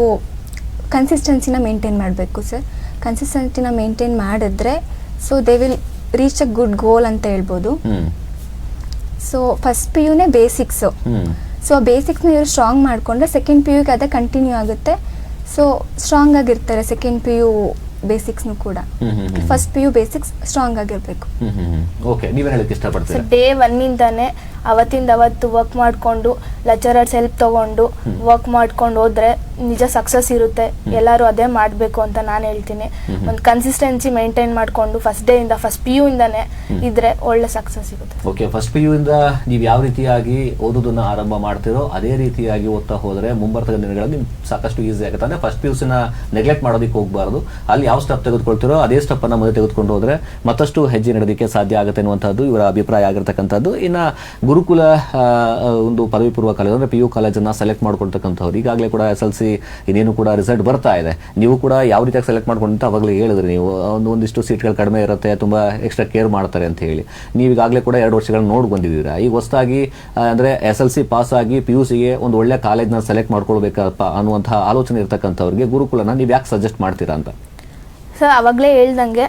ಕನ್ಸಿಸ್ಟೆನ್ಸಿನ ಮೇಂಟೈನ್ ಮಾಡಬೇಕು ಸರ್. ಕನ್ಸಿಸ್ಟೆನ್ಸಿನ ಮೇಂಟೈನ್ ಮಾಡಿದ್ರೆ so they will reach a good goal ಅಂತ ಹೇಳ್ಬೋದು. ಸೊ ಫಸ್ಟ್ PUನೇ ಬೇಸಿಕ್ಸು. ಸೊ ಬೇಸಿಕ್ಸ್ನ ಇವರು ಸ್ಟ್ರಾಂಗ್ ಮಾಡಿಕೊಂಡ್ರೆ ಸೆಕೆಂಡ್ PUಗೆ ಅದೇ ಕಂಟಿನ್ಯೂ ಆಗುತ್ತೆ. ಸೊ ಸ್ಟ್ರಾಂಗ್ ಆಗಿರ್ತಾರೆ. ಸೆಕೆಂಡ್ PU ಬೇಸಿಕ್ಸ್ನು ಕೂಡ. ಫಸ್ಟ್ PU ಬೇಸಿಕ್ಸ್ ಸ್ಟ್ರಾಂಗ್ ಆಗಿರ್ಬೇಕು. ಓಕೆ, ನೀವೇನು ಹೇಳಕ್ಕೆ ಇಷ್ಟಪಡ್ತೀರಾ? ಡೇ 1 ಇಂದಾನೆ ಅವತ್ತಿಂದ ಅವತ್ತು ವರ್ಕ್ ಮಾಡಿಕೊಂಡು ಲೆಕ್ಚರರ್ಸ್ ಹೆಲ್ಪ್ ತಗೊಂಡು ವರ್ಕ್ ಮಾಡ್ಕೊಂಡು ಹೋದ್ರೆ ನಿಜ ಸಕ್ಸಸ್ ಇರುತ್ತೆ. ಎಲ್ಲರೂ ಅದೇ ಮಾಡಬೇಕು ಅಂತ ನಾನು ಹೇಳ್ತೀನಿ. ಒಂದು ಕನ್ಸಿಸ್ಟೆನ್ಸಿ ಮೇಂಟೈನ್ ಮಾಡಿಕೊಂಡು ಫಸ್ಟ್ ಡೇ ಇಂದ ಫಸ್ಟ್ PU ಇಂದಾನೆ ಇದ್ರೆ ಒಳ್ಳೆ ಸಕ್ಸಸ್ ಸಿಗುತ್ತೆ. ಓಕೆ, ಫಸ್ಟ್ PU ಇಂದ ನೀವು ಯಾವ ರೀತಿಯಾಗಿ ಓದೋದನ್ನ ಆರಂಭ ಮಾಡ್ತೀರೋ ಅದೇ ರೀತಿಯಾಗಿ ಓದ್ತಾ ಹೋದ್ರೆ ಮುಂಬರ್ತಕ್ಕ ದಿನಗಳಲ್ಲಿ ಸಾಕಷ್ಟು ಈಸಿ ಆಗುತ್ತೆ. ಅಂದ್ರೆ ಫಸ್ಟ್ PUC ನೆಗ್ಲೆಕ್ಟ್ ಮಾಡೋದಕ್ಕೆ ಹೋಗಬಾರ್ದು. ಅಲ್ಲಿ ಯಾವ ಸ್ಟೆಪ್ ತೆಗೆದುಕೊಳ್ತಿರೋ ಅದೇ ಸ್ಟೆಪ್ ಅನ್ನ ಮುಂದೆ ತೆಗೆದುಕೊಂಡು ಹೋದ್ರೆ ಮತ್ತಷ್ಟು ಹೆಜ್ಜೆ ನಡೆದಕ್ಕೆ ಸಾಧ್ಯ ಆಗುತ್ತೆ ಅನ್ನುವಂಥದ್ದು ಇವರ ಅಭಿಪ್ರಾಯ ಆಗಿರ್ತಕ್ಕಂಥದ್ದು. ಇನ್ನ ಗುರುಕುಲ ಒಂದು ಪದವಿ ಪೂರ್ವ ಕಾಲೇಜ್ ಅಂದ್ರೆ PU ಕಾಲೇಜನ್ನ ಸೆಲೆಕ್ಟ್ ಮಾಡ್ಕೊಳ್ತಕ್ಕಂಥವ್ರು ಈಗಾಗಲೇ ಕೂಡ SLC ಇನ್ನೇನು ಕೂಡ ರಿಸಲ್ಟ್ ಬರ್ತಾ ಇದೆ. ನೀವು ಕೂಡ ಯಾವ ರೀತಿಯಾಗಿ ಸೆಲೆಕ್ಟ್ ಮಾಡ್ಕೊಂತ ಅವಾಗಲೇ ಹೇಳಿದ್ರಿ, ನೀವು ಒಂದಿಷ್ಟು ಸೀಟ್ಗಳು ಕಡಿಮೆ ಇರುತ್ತೆ, ತುಂಬಾ ಎಕ್ಸ್ಟ್ರಾ ಕೇರ್ ಮಾಡ್ತಾರೆ ಅಂತ ಹೇಳಿ. ನೀವು ಈಗಾಗಲೇ ಕೂಡ 2 ವರ್ಷಗಳನ್ನ ನೋಡಿ ಬಂದಿದ್ದೀರಾ. ಈಗ ಹೊಸದಾಗಿ ಅಂದ್ರೆ SLC ಪಾಸ್ ಆಗಿ PUCಗೆ ಒಂದು ಒಳ್ಳೆ ಕಾಲೇಜ್ನ ಸೆಲೆಕ್ಟ್ ಮಾಡ್ಕೊಳ್ಬೇಕಪ್ಪ ಅನ್ನುವಂತಹ ಆಲೋಚನೆ ಇರ್ತಕ್ಕಂಥವ್ರಿಗೆ ಗುರುಕುಲನ ನೀವು ಯಾಕೆ ಸಜೆಸ್ಟ್ ಮಾಡ್ತೀರಾ ಅಂತ? ಸರ್ ಅವಾಗಲೇ ಹೇಳ್ದಂಗೆ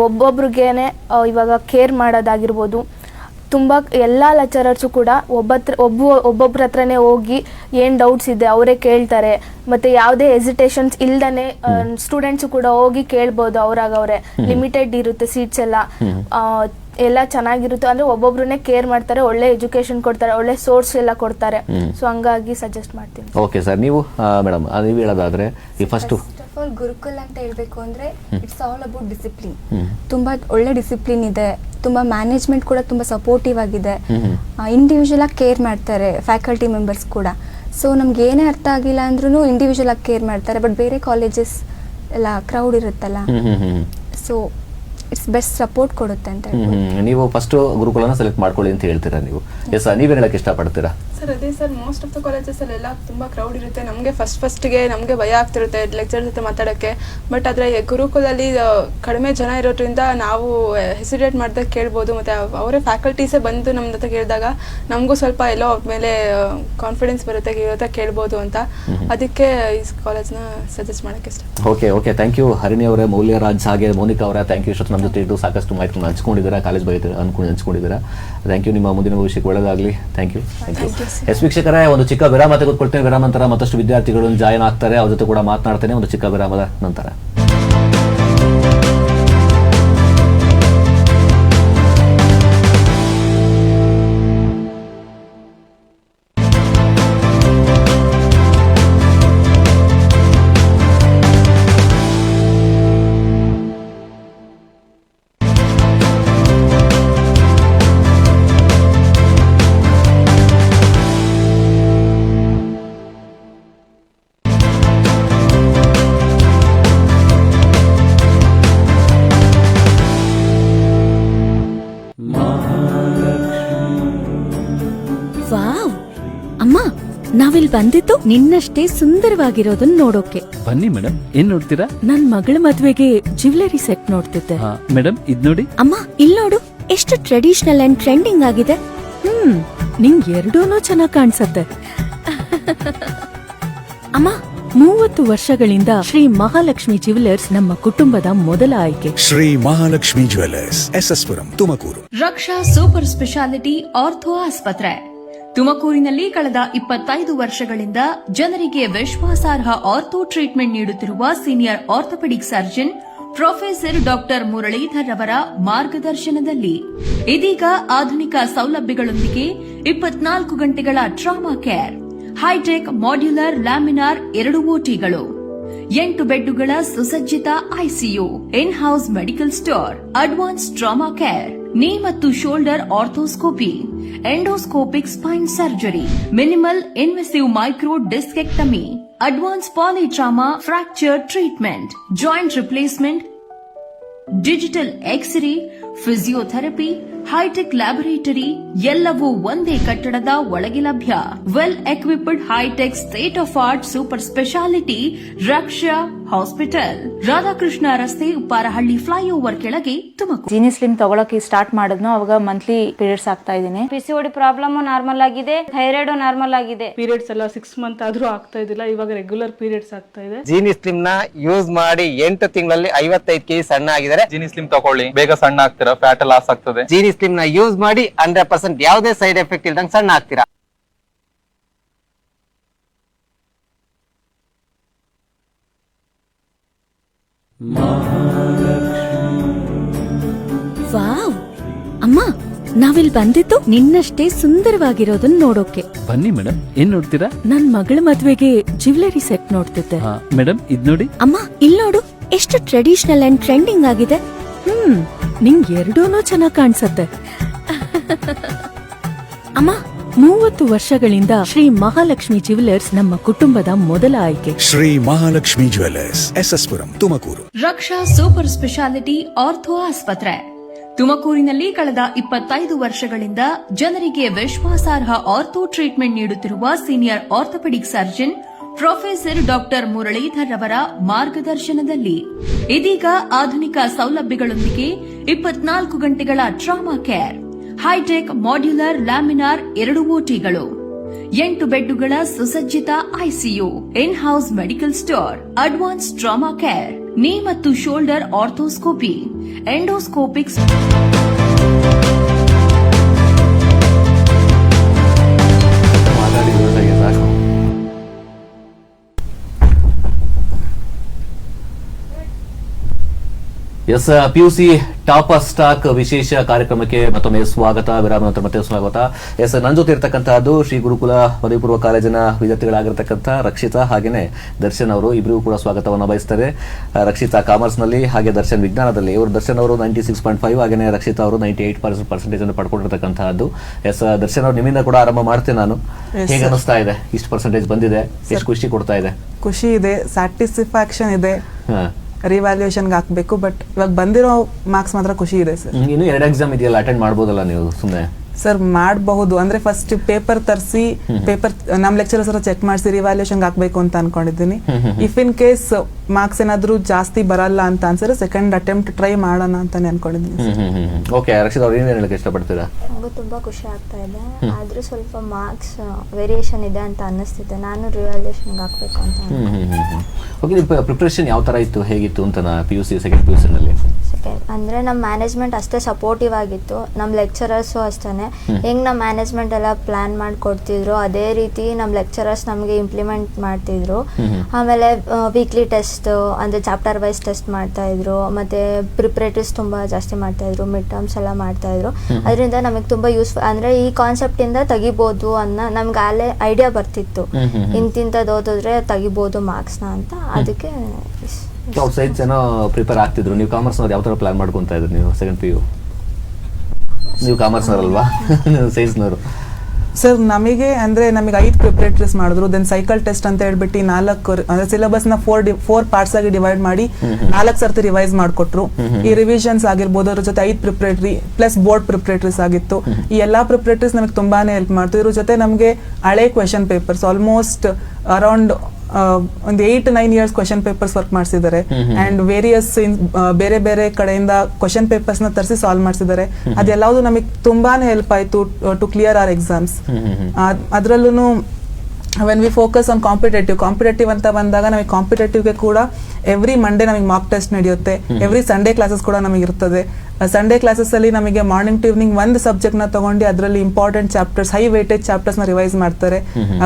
ಒಬ್ಬೊಬ್ರಿಗೇನೆ ಇವಾಗ ಕೇರ್ ಮಾಡೋದಾಗಿರ್ಬೋದು. ತುಂಬ ಎಲ್ಲ ಲೆಕ್ಚರರ್ಸು ಕೂಡ ಒಬ್ಬೊಬ್ಬರ ಹತ್ರನೇ ಹೋಗಿ ಏನು ಡೌಟ್ಸ್ ಇದೆ ಅವರೇ ಕೇಳ್ತಾರೆ. ಮತ್ತು ಯಾವುದೇ ಹೆಸಿಟೇಷನ್ಸ್ ಇಲ್ದೇ ಸ್ಟೂಡೆಂಟ್ಸು ಕೂಡ ಹೋಗಿ ಕೇಳ್ಬೋದು. ಅವರೇ ಲಿಮಿಟೆಡ್ ಇರುತ್ತೆ ಸೀಟ್ಸ್ ಎಲ್ಲ ಚೆನ್ನಾಗಿರುತ್ತೆ. ಅಂದರೆ ಒಬ್ಬೊಬ್ರನ್ನೇ ಕೇರ್ ಮಾಡ್ತಾರೆ, ಒಳ್ಳೆ ಎಜುಕೇಶನ್ ಕೊಡ್ತಾರೆ, ಒಳ್ಳೆ ಸೋರ್ಸ್ ಎಲ್ಲ ಕೊಡ್ತಾರೆ. ಸೊ ಹಂಗಾಗಿ ಸಜೆಸ್ಟ್ ಮಾಡ್ತೀನಿ. ಓಕೆ ಸರ್, ನೀವು ಮೇಡಮ್ ನೀವು ಹೇಳೋದಾದ್ರೆ ಈ ಫಸ್ಟ್ ಆಫ್ ಆಲ್ ಗುರುಕುಲ್ ಅಂತ ಹೇಳ್ಬೇಕು ಅಂದ್ರೆ ಇಟ್ಸ್ ಆಲ್ ಅಬೌಟ್ ಡಿಸಿಪ್ಲಿನ್. ತುಂಬಾ ಒಳ್ಳೆ ಡಿಸಿಪ್ಲಿನ್ ಇದೆ. ತುಂಬಾ ಮ್ಯಾನೇಜ್ಮೆಂಟ್ ಕೂಡ ತುಂಬಾ ಸಪೋರ್ಟಿವ್ ಆಗಿದೆ. ಇಂಡಿವಿಜುವಲ್ ಆಗಿ ಕೇರ್ ಮಾಡ್ತಾರೆ ಫ್ಯಾಕಲ್ಟಿ ಮೆಂಬರ್ಸ್ ಕೂಡ. ಸೊ ನಮ್ಗೆ ಏನೇ ಅರ್ಥ ಆಗಿಲ್ಲ ಅಂದ್ರೂ ಇಂಡಿವಿಜುವಲ್ ಆಗಿ ಕೇರ್ ಮಾಡ್ತಾರೆ. ಬಟ್ ಬೇರೆ ಕಾಲೇಜಸ್ ಎಲ್ಲ ಕ್ರೌಡ್ ಇರುತ್ತಲ್ಲ, ಸೊ ಇಟ್ಸ್ ಬೆಸ್ಟ್ ಸಪೋರ್ಟ್ ಕೊಡುತ್ತೆ ಅಂತ ನೀವು ಫಸ್ಟ್ ಗುರುಕುಲನ ಸೆಲೆಕ್ಟ್ ಮಾಡ್ಕೊಳ್ಳಿ ಅಂತ ಹೇಳ್ತೀರಾ ನೀವು. ಎಸ್, ನೀವೇನು ಹೇಳಕ್ಕೆ ಇಷ್ಟಪಡ್ತೀರಾ? ಸರ್ ಅದೇ sir, most of the colleges ಅಲ್ಲೆಲ್ಲ ತುಂಬಾ ಕ್ರೌಡ್ ಇರುತ್ತೆ. ನಮಗೆ ಫಸ್ಟ್ಗೆ ನಮಗೆ ಭಯ ಆಗ್ತಿರುತ್ತೆ ಲೆಕ್ಚರ್ ಜೊತೆ ಮಾತಾಡೋಕ್ಕೆ. ಬಟ್ ಆದರೆ ಗುರುಕುಲದಲ್ಲಿ ಕಡಿಮೆ ಜನ ಇರೋದ್ರಿಂದ ನಾವು ಹೆಸಿಟೇಟ್ ಮಾಡ್ದಾಗ ಕೇಳ್ಬೋದು. ಮತ್ತು ಅವರೇ ಫ್ಯಾಕಲ್ಟೀಸೇ ಬಂದು ನಮ್ಮ ಜೊತೆ ಕೇಳಿದಾಗ ನಮಗೂ ಸ್ವಲ್ಪ ಎಲ್ಲೋ ಅವ್ರ ಮೇಲೆ ಕಾನ್ಫಿಡೆನ್ಸ್ ಬರುತ್ತೆ, ಕೇಳ್ಬೋದು ಅಂತ. ಅದಕ್ಕೆ ಈ ಕಾಲೇಜ್ನ ಸಜೆಸ್ಟ್ ಮಾಡೋಕ್ಕೆ ಇಷ್ಟ. ಓಕೆ, ಥ್ಯಾಂಕ್ ಯು ಹರಿಣಿ ಅವರೇ, ಮೌಲ್ಯರಾಜ್ ಹಾಗೆ ಮೋನಿಕಾ ಅವರೇ, ಥ್ಯಾಂಕ್ ಯು. ನಮ್ಮ ಜೊತೆ ಇದ್ದು ಸಾಕಷ್ಟು ಮಾಹಿತಿ ಹಂಚ್ಕೊಂಡಿದ್ದೀರಾ, ಕಾಲೇಜ್ ಬಗ್ಗೆ ಹಂಚ್ಕೊಂಡಿದ್ದೀರಾ. Thank you. ನಿಮ್ಮ ಮುಂದಿನ ಭವಿಷ್ಯಕ್ಕೆ ಒಳ್ಳೆಯದಾಗಲಿ. Thank you. ಎಸ್ ವೀಕ್ಷಕರೇ, ಒಂದು ಚಿಕ್ಕ ವಿರಾಮ ತೆಗೆದುಕೊಳ್ತೇನೆ. ವಿರಾಮ ನಂತರ ಮತ್ತಷ್ಟು ವಿದ್ಯಾರ್ಥಿಗಳು ಜಾಯ್ನ್ ಆಗ್ತಾರೆ, ಅವ್ರ ಜೊತೆ ಕೂಡ ಮಾತನಾಡ್ತೇನೆ ಒಂದು ಚಿಕ್ಕ ವಿರಾಮದ ನಂತರ. ವಾವ್, ಅಮ್ಮ ನಾವಿಲ್ ಬಂದಿದ್ದು ನಿನ್ನಷ್ಟೇ ಸುಂದರವಾಗಿರೋದನ್ನ ನೋಡೋಕೆ. ಬನ್ನಿ ಮೇಡಮ್, ಏನ್ ನೋಡ್ತೀರಾ? ನನ್ ಮಗಳ ಮದ್ವೆಗೆ ಜ್ಯುವೆಲರಿ ಸೆಟ್ ನೋಡ್ತಿದ್ದೆ. ಮೇಡಮ್ ಇದ್ ನೋಡಿ. ಅಮ್ಮ ಇಲ್ ನೋಡು, ಎಷ್ಟು ಟ್ರೆಡಿಷನಲ್ ಅಂಡ್ ಟ್ರೆಂಡಿಂಗ್ ಆಗಿದೆ. ನಿಂಗ್ ಎರಡೂನು ಚೆನ್ನಾಗ್ ಕಾಣಿಸತ್ತೆ. ಅಮ್ಮ 30 ವರ್ಷಗಳಿಂದ ಶ್ರೀ ಮಹಾಲಕ್ಷ್ಮಿ ಜ್ಯುವೆಲರ್ಸ್ ನಮ್ಮ ಕುಟುಂಬದ ಮೊದಲ ಆಯ್ಕೆ. Shri Mahalakshmi jewellers, SS Puram, Tumakuru. Raksha super speciality ortho ಆಸ್ಪತ್ರೆ ತುಮಕೂರಿನಲ್ಲಿ ಕಳೆದ 25 ವರ್ಷಗಳಿಂದ ಜನರಿಗೆ ವಿಶ್ವಾಸಾರ್ಹ ಆರ್ಥೋ ಟ್ರೀಟ್ಮೆಂಟ್ ನೀಡುತ್ತಿರುವ senior orthopaedic surgeon professor doctor Muralidhar ಅವರ ಮಾರ್ಗದರ್ಶನದಲ್ಲಿ ಇದೀಗ ಆಧುನಿಕ ಸೌಲಭ್ಯಗಳೊಂದಿಗೆ 24 ಗಂಟೆಗಳ trauma care, hi tech modular laminar 2 OTಗಳು, 8 ಬೆಡ್ಡುಗಳ ಸುಸಜ್ಜಿತ ICU, in house medical store, advance trauma care, knee ಮತ್ತು shoulder arthroscopy, endoscopic spine surgery, minimal invasive micro discectomy, advance polytrauma fracture treatment, joint replacement, digital x ray, physiotherapy, hi tech laboratory ಎಲ್ಲವೂ ಒಂದೇ ಕಟ್ಟಡದ ಒಳಗೆ ಲಭ್ಯ. Well equipped hi tech state of art super speciality Raksha hospital, Radhakrishna ರಸ್ತೆ, Upparahalli flyover ಕೆಳಗೆ, Tumakuru. Jeeni slim ತಗೊಳಕ್ಕೆ start ಮಾಡಿದ್ನು ಅವಾಗ ಮಂತ್ಲಿ ಪೀರಿಯಡ್ಸ್ ಆಗ್ತಾ ಇದ್ದೀನಿ. PCOD ಪ್ರಾಬ್ಲಮ್ ನಾರ್ಮಲ್ ಆಗಿದೆ, ಥೈರಾಯ್ಡ್ ನಾರ್ಮಲ್ ಆಗಿದೆ. ಪೀರಿಯಡ್ಸ್ ಎಲ್ಲ 6 ಮಂತ್ ಆದ್ರೂ ಆಗ್ತಾ ಇದ್ದಿಲ್ಲ, ಇವಾಗ ರೆಗ್ಯುಲರ್ ಪೀರಿಯಡ್ಸ್ ಆಗ್ತಾ ಇದೆ. ಜೀನಿ ಸ್ಲಿಮ್ ನ ಯೂಸ್ ಮಾಡಿ 8 ತಿಂಗಳಲ್ಲಿ 55 kg ಸಣ್ಣ ಆಗಿದ್ದಾರೆ. ಜೀನಿ ಸ್ಲಿಮ್ ತಗೊಳ್ಳಿ, ಬೇಗ ಸಣ್ಣ ಆಗ್ತೀರಾ, ಫ್ಯಾಟ್ ಲಾಸ್ ಆಗ್ತದೆ. ಜೀನಿ ಸ್ಲಿಮ್ ನ ಯೂಸ್ ಮಾಡಿ 100% ಯಾವುದೇ ಸೈಡ್ ಎಫೆಕ್ಟ್ ಇಲ್ದಂಗೆ ಸಣ್ಣ ಆಗ್ತೀರಾ. ವಾವ್, ಅಮ್ಮ ನಾವಿಲ್ ಬಂದಿದ್ದು ನಿನ್ನಷ್ಟೇ ಸುಂದರವಾಗಿರೋದನ್ನ ನೋಡೋಕೆ. ಬನ್ನಿ ಮೇಡಮ್, ಏನ್ ನೋಡ್ತೀರಾ? ನನ್ ಮಗಳ ಮದ್ವೆಗೆ ಜ್ಯುವೆಲರಿ ಸೆಟ್ ನೋಡ್ತಿದ್ದೆ. ಮೇಡಮ್ ಇದ್ ನೋಡಿ. ಅಮ್ಮ ಇಲ್ ನೋಡು, ಎಷ್ಟು ಟ್ರೆಡಿಷನಲ್ ಅಂಡ್ ಟ್ರೆಂಡಿಂಗ್ ಆಗಿದೆ. ನಿಂಗ್ ಎರಡೂನು ಚೆನ್ನಾಗ್ ಕಾಣ್ಸತ್ತೆ. ಅಮ್ಮ 30 ವರ್ಷಗಳಿಂದ ಶ್ರೀ ಮಹಾಲಕ್ಷ್ಮಿ ಜ್ಯುವೆಲರ್ಸ್ ನಮ್ಮ ಕುಟುಂಬದ ಮೊದಲ ಆಯ್ಕೆ. Shri Mahalakshmi jewellers, S S Puram, Tumakuru. Raksha super speciality ortho ಆಸ್ಪತ್ರೆ ತುಮಕೂರಿನಲ್ಲಿ ಕಳೆದ 25 ವರ್ಷಗಳಿಂದ ಜನರಿಗೆ ವಿಶ್ವಾಸಾರ್ಹ ಆರ್ಥೋ ಟ್ರೀಟ್ಮೆಂಟ್ ನೀಡುತ್ತಿರುವ senior orthopaedic surgeon professor doctor Muralidhar ರವರ ಮಾರ್ಗದರ್ಶನದಲ್ಲಿ ಇದೀಗ ಆಧುನಿಕ ಸೌಲಭ್ಯಗಳೊಂದಿಗೆ 24 ಗಂಟೆಗಳ trauma care, hi tech modular laminar 2 ಓಟಿಗಳು, 8 ಬೆಡ್ಡುಗಳ ಸುಸಜ್ಜಿತ ICU, in house medical store, advance trauma care, knee ಮತ್ತು ಶೋಲ್ಡರ್ ಆರ್ಥೋಸ್ಕೋಪಿ, ಎಂಡೋಸ್ಕೋಪಿಕ್ಸ್, ಎಸ್, ಪಿಯುಸಿ ಟಾಪರ್ ಸ್ಟಾಕ್ ವಿಶೇಷ ಕಾರ್ಯಕ್ರಮಕ್ಕೆ ಮತ್ತೊಮ್ಮೆ ಸ್ವಾಗತ. ವಿರಾಮ ನಂತರ ಮತ್ತೆ ಸ್ವಾಗತ. ಎಸ್, ನನ್ನ ಜೊತೆ ಇರತಕ್ಕಂತಹದ್ದು ಶ್ರೀ ಗುರುಕುಲ ಪದವಿ ಪೂರ್ವ ಕಾಲೇಜಿನ ವಿದ್ಯಾರ್ಥಿಗಳಾಗಿರ್ತಕ್ಕಂಥ ರಕ್ಷಿತಾ ಹಾಗೇನೆ ದರ್ಶನ್ ಅವರು ಇಬ್ಬರಿಗೂ ಕೂಡ ಸ್ವಾಗತವನ್ನು ಬಯಸ್ತಾರೆ. ರಕ್ಷಿತಾ ಕಾಮರ್ಸ್ ನಲ್ಲಿ ಹಾಗೆ ದರ್ಶನ್ ವಿಜ್ಞಾನದಲ್ಲಿ. ಇವರು ದರ್ಶನ್ ಅವರು 96.5 ಹಾಗೇನೆ ರಕ್ಷಿತಾ ಅವರು 98% ಅನ್ನು ಪಡ್ಕೊಂಡಿರ್ತಕ್ಕಂತಹದ್ದು. ಎಸ್, ದರ್ಶನ್ ಅವರು ನಿಮ್ಮಿಂದ ಕೂಡ ಆರಂಭ ಮಾಡ್ತೇನೆ ನಾನು. ಹೇಗೆ ಅನಿಸ್ತಾ ಇದೆ? ಇಷ್ಟು ಪರ್ಸೆಂಟೇಜ್ ಬಂದಿದೆ, ಎಷ್ಟು ಖುಷಿ ಕೊಡ್ತಾ ಇದೆ? ಖುಷಿ ಇದೆ, ಸ್ಯಾಟಿಸ್ಫ್ಯಾಕ್ಷನ್ ಇದೆ. ರಿವ್ಯಾಲ್ಯೂಯೇಷನ್ಗೆ ಹಾಕ್ಬೇಕು, ಬಟ್ ಇವಾಗ ಬಂದಿರೋ ಮಾರ್ಕ್ಸ್ ಮಾತ್ರ ಖುಷಿ ಇದೆ ಸರ್. ಇನ್ನು 2 ಎಕ್ಸಾಮ್ ಇದೆಯಲ್ಲ, ಅಟೆಂಡ್ ಮಾಡಬಹುದಲ್ಲ ನೀವು? ಸುಮ್ಮನೆ ಸರ್ ಮಾಡಬಹುದು, ಅಂದ್ರೆ ಫಸ್ಟ್ ಪೇಪರ್ ತರಿಸಿ ಪೇಪರ್ ನಮ್ ಲೆಕ್ಚರರ್ಸ್ ಹತ್ರ ಚೆಕ್ ಮಾಡಿಸಿ ರಿವ್ಯಾಲ್ಯೂಯೇಷನ್ ಹಾಕ್ಬೇಕು ಅಂತ ಅನ್ಕೊಂಡಿದ್ದೀನಿ. ಇಫ್ ಇನ್ ಕೇಸ್ ಮಾರ್ಕ್ಸ್ ಏನಾದ್ರು ಜಾಸ್ತಿ ಬರಲ್ಲ ಅಂತ ಅನ್ಸಿದ್ರೆ ಸೆಕೆಂಡ್ ಅಟೆಂಪ್ಟ್ ಟ್ರೈ ಮಾಡೋಣ ಅಂತಾನೆ ಅನ್ಕೊಂಡಿದ್ದೀನಿ. ಓಕೆ, ರಕ್ಷಿತ್ ಅವ್ರು ಏನೇನು ಹೇಳಕ್ಕೆ ಇಷ್ಟಪಡ್ತೀರಾ? ನನಗೂ ತುಂಬಾ ಖುಷಿ ಆಗ್ತಾ ಇದೆ, ಆದ್ರೂ ಸ್ವಲ್ಪ ಮಾರ್ಕ್ಸ್ ವೇರಿಯೇಷನ್ ಇದೆ ಅಂತ ಅನ್ನಿಸ್ತಿದೆ. ನಾನು ರಿವ್ಯಾಲ್ಯೂಯೇಷನ್ ಹಾಕ್ಬೇಕು ಅಂತ. ಓಕೆ, ಪ್ರಿಪರೇಷನ್ ಯಾವ ತರ ಇತ್ತು, ಹೇಗಿತ್ತು ಅಂತ PUC ಸೆಕೆಂಡ್ PUC ನಲ್ಲಿ? ಅಂದ್ರೆ ನಮ್ಮ ಮ್ಯಾನೇಜ್ಮೆಂಟ್ ಅಷ್ಟೇ ಸಪೋರ್ಟಿವ್ ಆಗಿತ್ತು, ನಮ್ಮ ಲೆಕ್ಚರರ್ಸು ಅಷ್ಟೇ. ಹೆಂಗ್ ನಮ್ಮ ಮ್ಯಾನೇಜ್ಮೆಂಟ್ ಎಲ್ಲ ಪ್ಲಾನ್ ಮಾಡ್ಕೊಡ್ತಿದ್ರು ಅದೇ ರೀತಿ ನಮ್ಮ ಲೆಕ್ಚರರ್ಸ್ ನಮಗೆ ಇಂಪ್ಲಿಮೆಂಟ್ ಮಾಡ್ತಿದ್ರು. ಆಮೇಲೆ ವೀಕ್ಲಿ ಟೆಸ್ಟ್ ಅಂದ್ರೆ ಚಾಪ್ಟರ್ ವೈಸ್ ಟೆಸ್ಟ್ ಮಾಡ್ತಾ ಇದ್ರು, ಮತ್ತೆ ಪ್ರಿಪರೇಟರೀಸ್ ತುಂಬಾ ಜಾಸ್ತಿ ಮಾಡ್ತಾ ಇದ್ರು, ಮಿಡ್ ಟರ್ಮ್ಸ್ ಎಲ್ಲ ಮಾಡ್ತಾ ಇದ್ರು. ಅದರಿಂದ ನಮಗೆ ತುಂಬಾ ಯೂಸ್ಫುಲ್, ಅಂದ್ರೆ ಈ ಕಾನ್ಸೆಪ್ಟ್ ಇಂದ ತೆಗಿಬಹುದು ಅನ್ನೋ ನಮ್ಗೆ ಅಲ್ಲೇ ಐಡಿಯಾ ಬರ್ತಿತ್ತು, ಇಂತಿಂತದ್ದು ಓದಿದ್ರೆ ತೆಗಿಬಹುದು ಮಾರ್ಕ್ಸ್ ನ ಅಂತ. ಅದಕ್ಕೆ ಸೈನ್ಸ್ ಏನೋ ಪ್ರಿಪೇರ್ ಆಗ್ತಿದ್ರು. ನೀವು ಕಾಮರ್ಸ್ ಯಾವ ತರ ಪ್ಲಾನ್ ಮಾಡ್ಕೊಂತ ಇದ್ರಿ ನೀವು ಸೆಕೆಂಡ್ PU? ನೀವು ಕಾಮರ್ಸ್ ನವರಲ್ವಾ, ಸೈನ್ಸ್ ನವರು? ಸರ್ ನಮಗೆ 5 ಪ್ರಿಪರೇಟರೀಸ್ ಮಾಡಿದ್ರು. ದೆನ್ ಸೈಕಲ್ ಟೆಸ್ಟ್ ಅಂತ ಹೇಳ್ಬಿಟ್ಟು 4 ಅಂದ್ರೆ ಸಿಲೆಬಸ್ ನ 4 ಪಾರ್ಟ್ಸ್ ಆಗಿ ಡಿವೈಡ್ ಮಾಡಿ 4 ಸರ್ತಿ ರಿವೈಸ್ ಮಾಡ್ಕೊಟ್ರು. ಈ ರಿವಿಷನ್ಸ್ ಆಗಿರ್ಬೋದು, ಅದ್ರ ಜೊತೆ 5 ಪ್ರಿಪರೇಟರಿ ಪ್ಲಸ್ ಬೋರ್ಡ್ ಪ್ರಿಪರೇಟರೀಸ್ ಆಗಿತ್ತು. ಈ ಎಲ್ಲಾ ಪ್ರಿಪರೇಟರೀಸ್ ನಮಗೆ ತುಂಬಾನೇ ಹೆಲ್ಪ್ ಮಾಡ್ತು. ಇದ್ರ ಜೊತೆ ನಮಗೆ ಹಳೆ ಕ್ವೆಶನ್ ಪೇಪರ್ಸ್ ಆಲ್ಮೋಸ್ಟ್ ಅರೌಂಡ್ ಒಂದು 8-9 ಇಯರ್ಸ್ ಕ್ವೆಶನ್ ಪೇಪರ್ಸ್ ವರ್ಕ್ ಮಾಡಿಸಿದ್ದಾರೆ. ಅಂಡ್ ವೇರಿಯಸ್ ಬೇರೆ ಬೇರೆ ಕಡೆಯಿಂದ ಕ್ವೆಶನ್ ಪೇಪರ್ಸ್ ನ ತರಿಸಿ ಸಾಲ್ವ್ ಮಾಡಿಸಿದ್ದಾರೆ. ಅದೆಲ್ಲವುದು ನಮಗೆ ತುಂಬಾನೇ ಹೆಲ್ಪ್ ಆಯ್ತು ಟು ಕ್ಲಿಯರ್ ಅವರ್ ಎಕ್ಸಾಮ್ಸ್. ಅದ್ರಲ್ಲೂ when we focus on competitive ಅಂತ ಬಂದಾಗ ನಮಗೆ ಕಾಂಪಿಟೇಟಿವ್ಗೆ ಕೂಡ ಎವ್ರಿ ಮಂಡೇ ನಮಗೆ ಮಾಕ್ ಟೆಸ್ಟ್ ನಡೆಯುತ್ತೆ. ಎವ್ರಿ ಸಂಡೇ ಕ್ಲಾಸಸ್ ಕೂಡ ನಮಗೆ ಇರ್ತದೆ. ಸಂಡೇ ಕ್ಲಾಸಸ್ ಅಲ್ಲಿ ನಮಗೆ ಮಾರ್ನಿಂಗ್ ಟು ಈವ್ನಿಂಗ್ ಒಂದು ಸಬ್ಜೆಕ್ಟ್ ನ ತಗೊಂಡು ಅದರಲ್ಲಿ important chapters, high weightage chapters ನ ರಿವೈಸ್ ಮಾಡ್ತಾರೆ,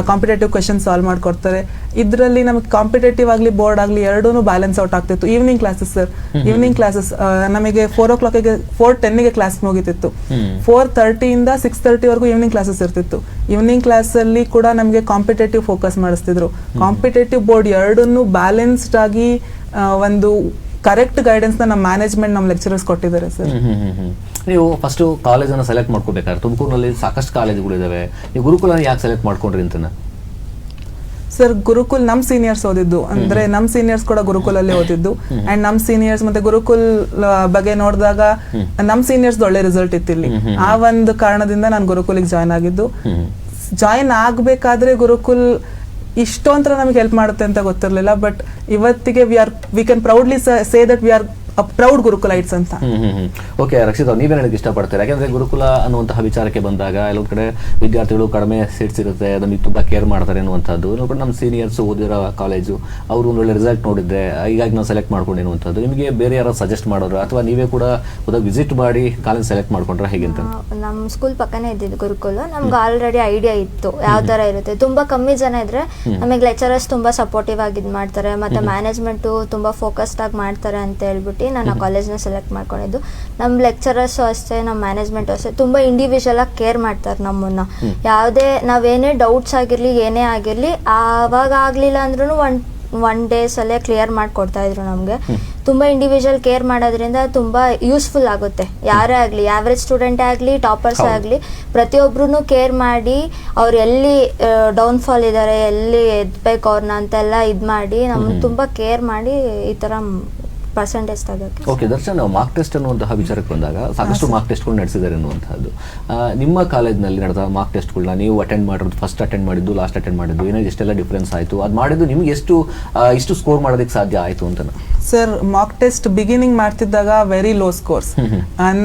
ಕಾಂಪಿಟೇಟಿವ್ ಕ್ವೆಶನ್ ಸಾಲ್ವ್ ಮಾಡ್ಕೊಡ್ತಾರೆ. ಇದರಲ್ಲಿ ನಮಗೆ ಕಾಂಪಿಟೇಟಿವ್ ಆಗಲಿ ಬೋರ್ಡ್ ಆಗಲಿ ಎರಡೂ ಬ್ಯಾಲೆನ್ಸ್ ಔಟ್ ಆಗ್ತಿತ್ತು. Evening classes sir, evening classes ನಮಗೆ 4 o'clock 4:10 ಕ್ಲಾಸ್ ಮುಗಿತಿತ್ತು. 4:30 ಇಂದ 6:30 ವರೆಗೂ ಈವ್ನಿಂಗ್ ಕ್ಲಾಸಸ್ ಇರ್ತಿತ್ತು. ಈವ್ನಿಂಗ್ ಕ್ಲಾಸ್ ಅಲ್ಲಿ ಕೂಡ ನಮಗೆ ಕಾಂಪಿಟೇಟಿವ್ ಫೋಕಸ್ ಮಾಡಿಸ್ತಿದ್ರು. ಕಾಂಪಿಟೇಟಿವ್ ಬೋರ್ಡ್ ಎರಡನ್ನೂ ಬ್ಯಾಲೆನ್ಸ್ಡ್ ಆಗಿ ಒಂದು ಕರೆಕ್ಟ್ ಗೈಡೆನ್ಸ್ ನಮ್ಮ ಮ್ಯಾನೇಜ್ಮೆಂಟ್ ನಮ್ಮ ಲೆಕ್ಚರರ್ಸ್ ಕೊಟ್ಟಿದ್ದಾರೆ ಸರ್. ನೀವು ಫಸ್ಟ್ ಕಾಲೇಜ್ ಅನ್ನ ಸೆಲೆಕ್ಟ್ ಮಾಡ್ಕೋಬೇಕಾದ್ರೆ ತುಮಕೂರಿನಲ್ಲಿ ಸಾಕಷ್ಟು ಕಾಲೇಜುಗಳು ಇದಾವೆ, ನೀವು ಗುರುಕುಲ ಯಾಕೆ ಸೆಲೆಕ್ಟ್ ಮಾಡ್ಕೊಂಡ್ರಿ ಅಂತ? ಸರ್ ಗುರುಕುಲ್ ನಮ್ ಸೀನಿಯರ್ಸ್ ಓದಿದ್ದು, ಅಂದ್ರೆ ನಮ್ ಸೀನಿಯರ್ಸ್ ಕೂಡ ಗುರುಕುಲಲ್ಲಿ ಓದಿದ್ದು. ಅಂಡ್ ನಮ್ ಸೀನಿಯರ್ಸ್ ಮತ್ತೆ ಗುರುಕುಲ್ ಬಗ್ಗೆ ನೋಡಿದಾಗ ನಮ್ ಸೀನಿಯರ್ಸ್ ಒಳ್ಳೆ ರಿಸಲ್ಟ್ ಇತ್ತು ಇಲ್ಲಿ. ಆ ಒಂದು ಕಾರಣದಿಂದ ನಾನು ಗುರುಕುಲಿಗೆ ಜಾಯ್ನ್ ಆಗಿದ್ದು. ಜಾಯ್ನ್ ಆಗ್ಬೇಕಾದ್ರೆ ಗುರುಕುಲ್ ಇಷ್ಟೊಂಥರ ನಮಗೆ ಹೆಲ್ಪ್ ಮಾಡುತ್ತೆ ಅಂತ ಗೊತ್ತಿರಲಿಲ್ಲ. ಬಟ್ ಇವತ್ತಿಗೆ we can proudly say that we are proud Gurukulites ಅಂತ. ಓಕೆ ರಕ್ಷಿತ್, ನೀವೇನು ಹೇಳಕ್ಕೆ ಇಷ್ಟಪಡ್ತೀರಾ? ಯಾಕಂದ್ರೆ ಗುರುಕುಲ ಅನ್ನುವಂತಹ ವಿಚಾರಕ್ಕೆ ಬಂದಾಗ ಎಲ್ಲೊಂದ್ ಕಡೆ ವಿದ್ಯಾರ್ಥಿಗಳು ಕಡಿಮೆ ಸೀಟ್ಸ್ ಇರುತ್ತೆ, ನಮಗೆ ತುಂಬಾ ಕೇರ್ ಮಾಡ್ತಾರೆ ಅನ್ನುವಂಥದ್ದು. ಇನ್ನೊಂದು ಕಡೆ ನಮ್ಮ ಸೀನಿಯರ್ಸ್ ಓದಿರೋ ಕಾಲೇಜು, ಅವರು ಒಂದು ಒಳ್ಳೆ ರಿಸಲ್ಟ್ ನೋಡಿದ್ರೆ ಹೀಗಾಗಿ ನಾವು ಸೆಲೆಕ್ಟ್ ಮಾಡ್ಕೊಂಡು ಅನ್ನುವಂಥದ್ದು. ನಿಮಗೆ ಬೇರೆ ಯಾರು ಸಜೆಸ್ಟ್ ಮಾಡೋರು ಅಥವಾ ನೀವೇ ಕೂಡ ವಿಸಿಟ್ ಮಾಡಿ ಕಾಲೇಜ್ ಸೆಲೆಕ್ಟ್ ಮಾಡ್ಕೊಂಡ್ರೆ ಹೇಗೆ ಅಂತ? ನಮ್ಮ ಸ್ಕೂಲ್ ಪಕ್ಕನೇ ಇದ್ದಿದ್ದು ಗುರುಕುಲ. ನಮ್ಗೆ ಆಲ್ರೆಡಿ ಐಡಿಯಾ ಇತ್ತು ಯಾವ ತರ ಇರುತ್ತೆ. ತುಂಬಾ ಕಮ್ಮಿ ಜನ ಇದ್ರೆ ನಮಗೆ ಲೆಕ್ಚರರ್ಸ್ ತುಂಬಾ ಸಪೋರ್ಟಿವ್ ಆಗಿ ಇದು ಮಾಡ್ತಾರೆ, ಮತ್ತೆ ಮ್ಯಾನೇಜ್ಮೆಂಟ್ ತುಂಬಾ ಫೋಕಸ್ಡ್ ಆಗಿ ಮಾಡ್ತಾರೆ ಅಂತ ಹೇಳ್ಬಿಟ್ಟು ನಾನು ಆ ಕಾಲೇಜ್ನ ಸೆಲೆಕ್ಟ್ ಮಾಡ್ಕೊಂಡಿದ್ದು. ನಮ್ಮ ಲೆಕ್ಚರರ್ಸು ಅಷ್ಟೇ, ನಮ್ಮ ಮ್ಯಾನೇಜ್ಮೆಂಟ್ ಅಷ್ಟೇ ತುಂಬಾ ಇಂಡಿವಿಜುವಲ್ ಆಗಿ ಕೇರ್ ಮಾಡ್ತಾರೆ ನಮ್ಮನ್ನ. ಯಾವುದೇ ನಾವೇನೇ ಡೌಟ್ಸ್ ಆಗಿರ್ಲಿ ಏನೇ ಆಗಿರ್ಲಿ ಆವಾಗ ಆಗ್ಲಿಲ್ಲ ಅಂದ್ರೂ ಒನ್ ಡೇಸ್ ಅಲ್ಲೇ ಕ್ಲಿಯರ್ ಮಾಡಿಕೊಡ್ತಾ ಇದ್ರು ನಮಗೆ. ತುಂಬಾ ಇಂಡಿವಿಜುವಲ್ ಕೇರ್ ಮಾಡೋದ್ರಿಂದ ತುಂಬಾ ಯೂಸ್ಫುಲ್ ಆಗುತ್ತೆ. ಯಾರೇ ಆಗಲಿ, ಆವ್ರೇಜ್ ಸ್ಟೂಡೆಂಟೇ ಆಗಲಿ, ಟಾಪರ್ಸ್ ಆಗಲಿ, ಪ್ರತಿಯೊಬ್ರು ಕೇರ್ ಮಾಡಿ ಅವ್ರು ಎಲ್ಲಿ ಡೌನ್ಫಾಲ್ ಇದ್ದಾರೆ, ಎಲ್ಲಿ ಎದ್ಬೇಕು ಅವ್ರನ್ನ ಅಂತೆಲ್ಲ ಇದು ಮಾಡಿ ನಮ್ಗೆ ತುಂಬಾ ಕೇರ್ ಮಾಡಿ ಈ ತರ ಪರ್ಸೆಂಟೇಜ್ ತಗೋಕೆ. ಓಕೆ ದರ್ಶನ್, ಮಾರ್ಕ್ ಟೆಸ್ಟ್ ಅನ್ನುವಂತಹ ವಿಚಾರಕ್ಕೆ ಬಂದಾಗ ಸಾಕಷ್ಟು ಮಾರ್ಕ್ ಟೆಸ್ಟ್ಗಳು ನಡೆಸಿದ್ದಾರೆ ಅನ್ನುವಂಥದ್ದು. ನಿಮ್ಮ ಕಾಲೇಜ್ನಲ್ಲಿ ನಡೆದ ಮಾರ್ಕ್ ಟೆಸ್ಟ್ಗಳನ್ನ ನೀವು ಅಟೆಂಡ್ ಮಾಡಿರೋದು, ಫಸ್ಟ್ ಅಟೆಂಡ್ ಮಾಡಿದ್ದು, ಲಾಸ್ಟ್ ಅಟೆಂಡ್ ಮಾಡಿದ್ದು, ಏನೋ ಎಷ್ಟೆಲ್ಲ ಡಿಫ್ರೆನ್ಸ್ ಆಯಿತು? ಅದು ಮಾಡಿದ್ದು ನಿಮ್ಗೆ ಇಷ್ಟು ಸ್ಕೋರ್ ಮಾಡೋದಕ್ಕೆ ಸಾಧ್ಯ ಆಯಿತು ಅಂತ? ಸರ್, ಮಾರ್ಕ್ ಟೆಸ್ಟ್ ಬಿಗಿನಿಂಗ್ ಮಾಡ್ತಿದ್ದಾಗ ವೆರಿ ಲೋ ಸ್ಕೋರ್ಸ್.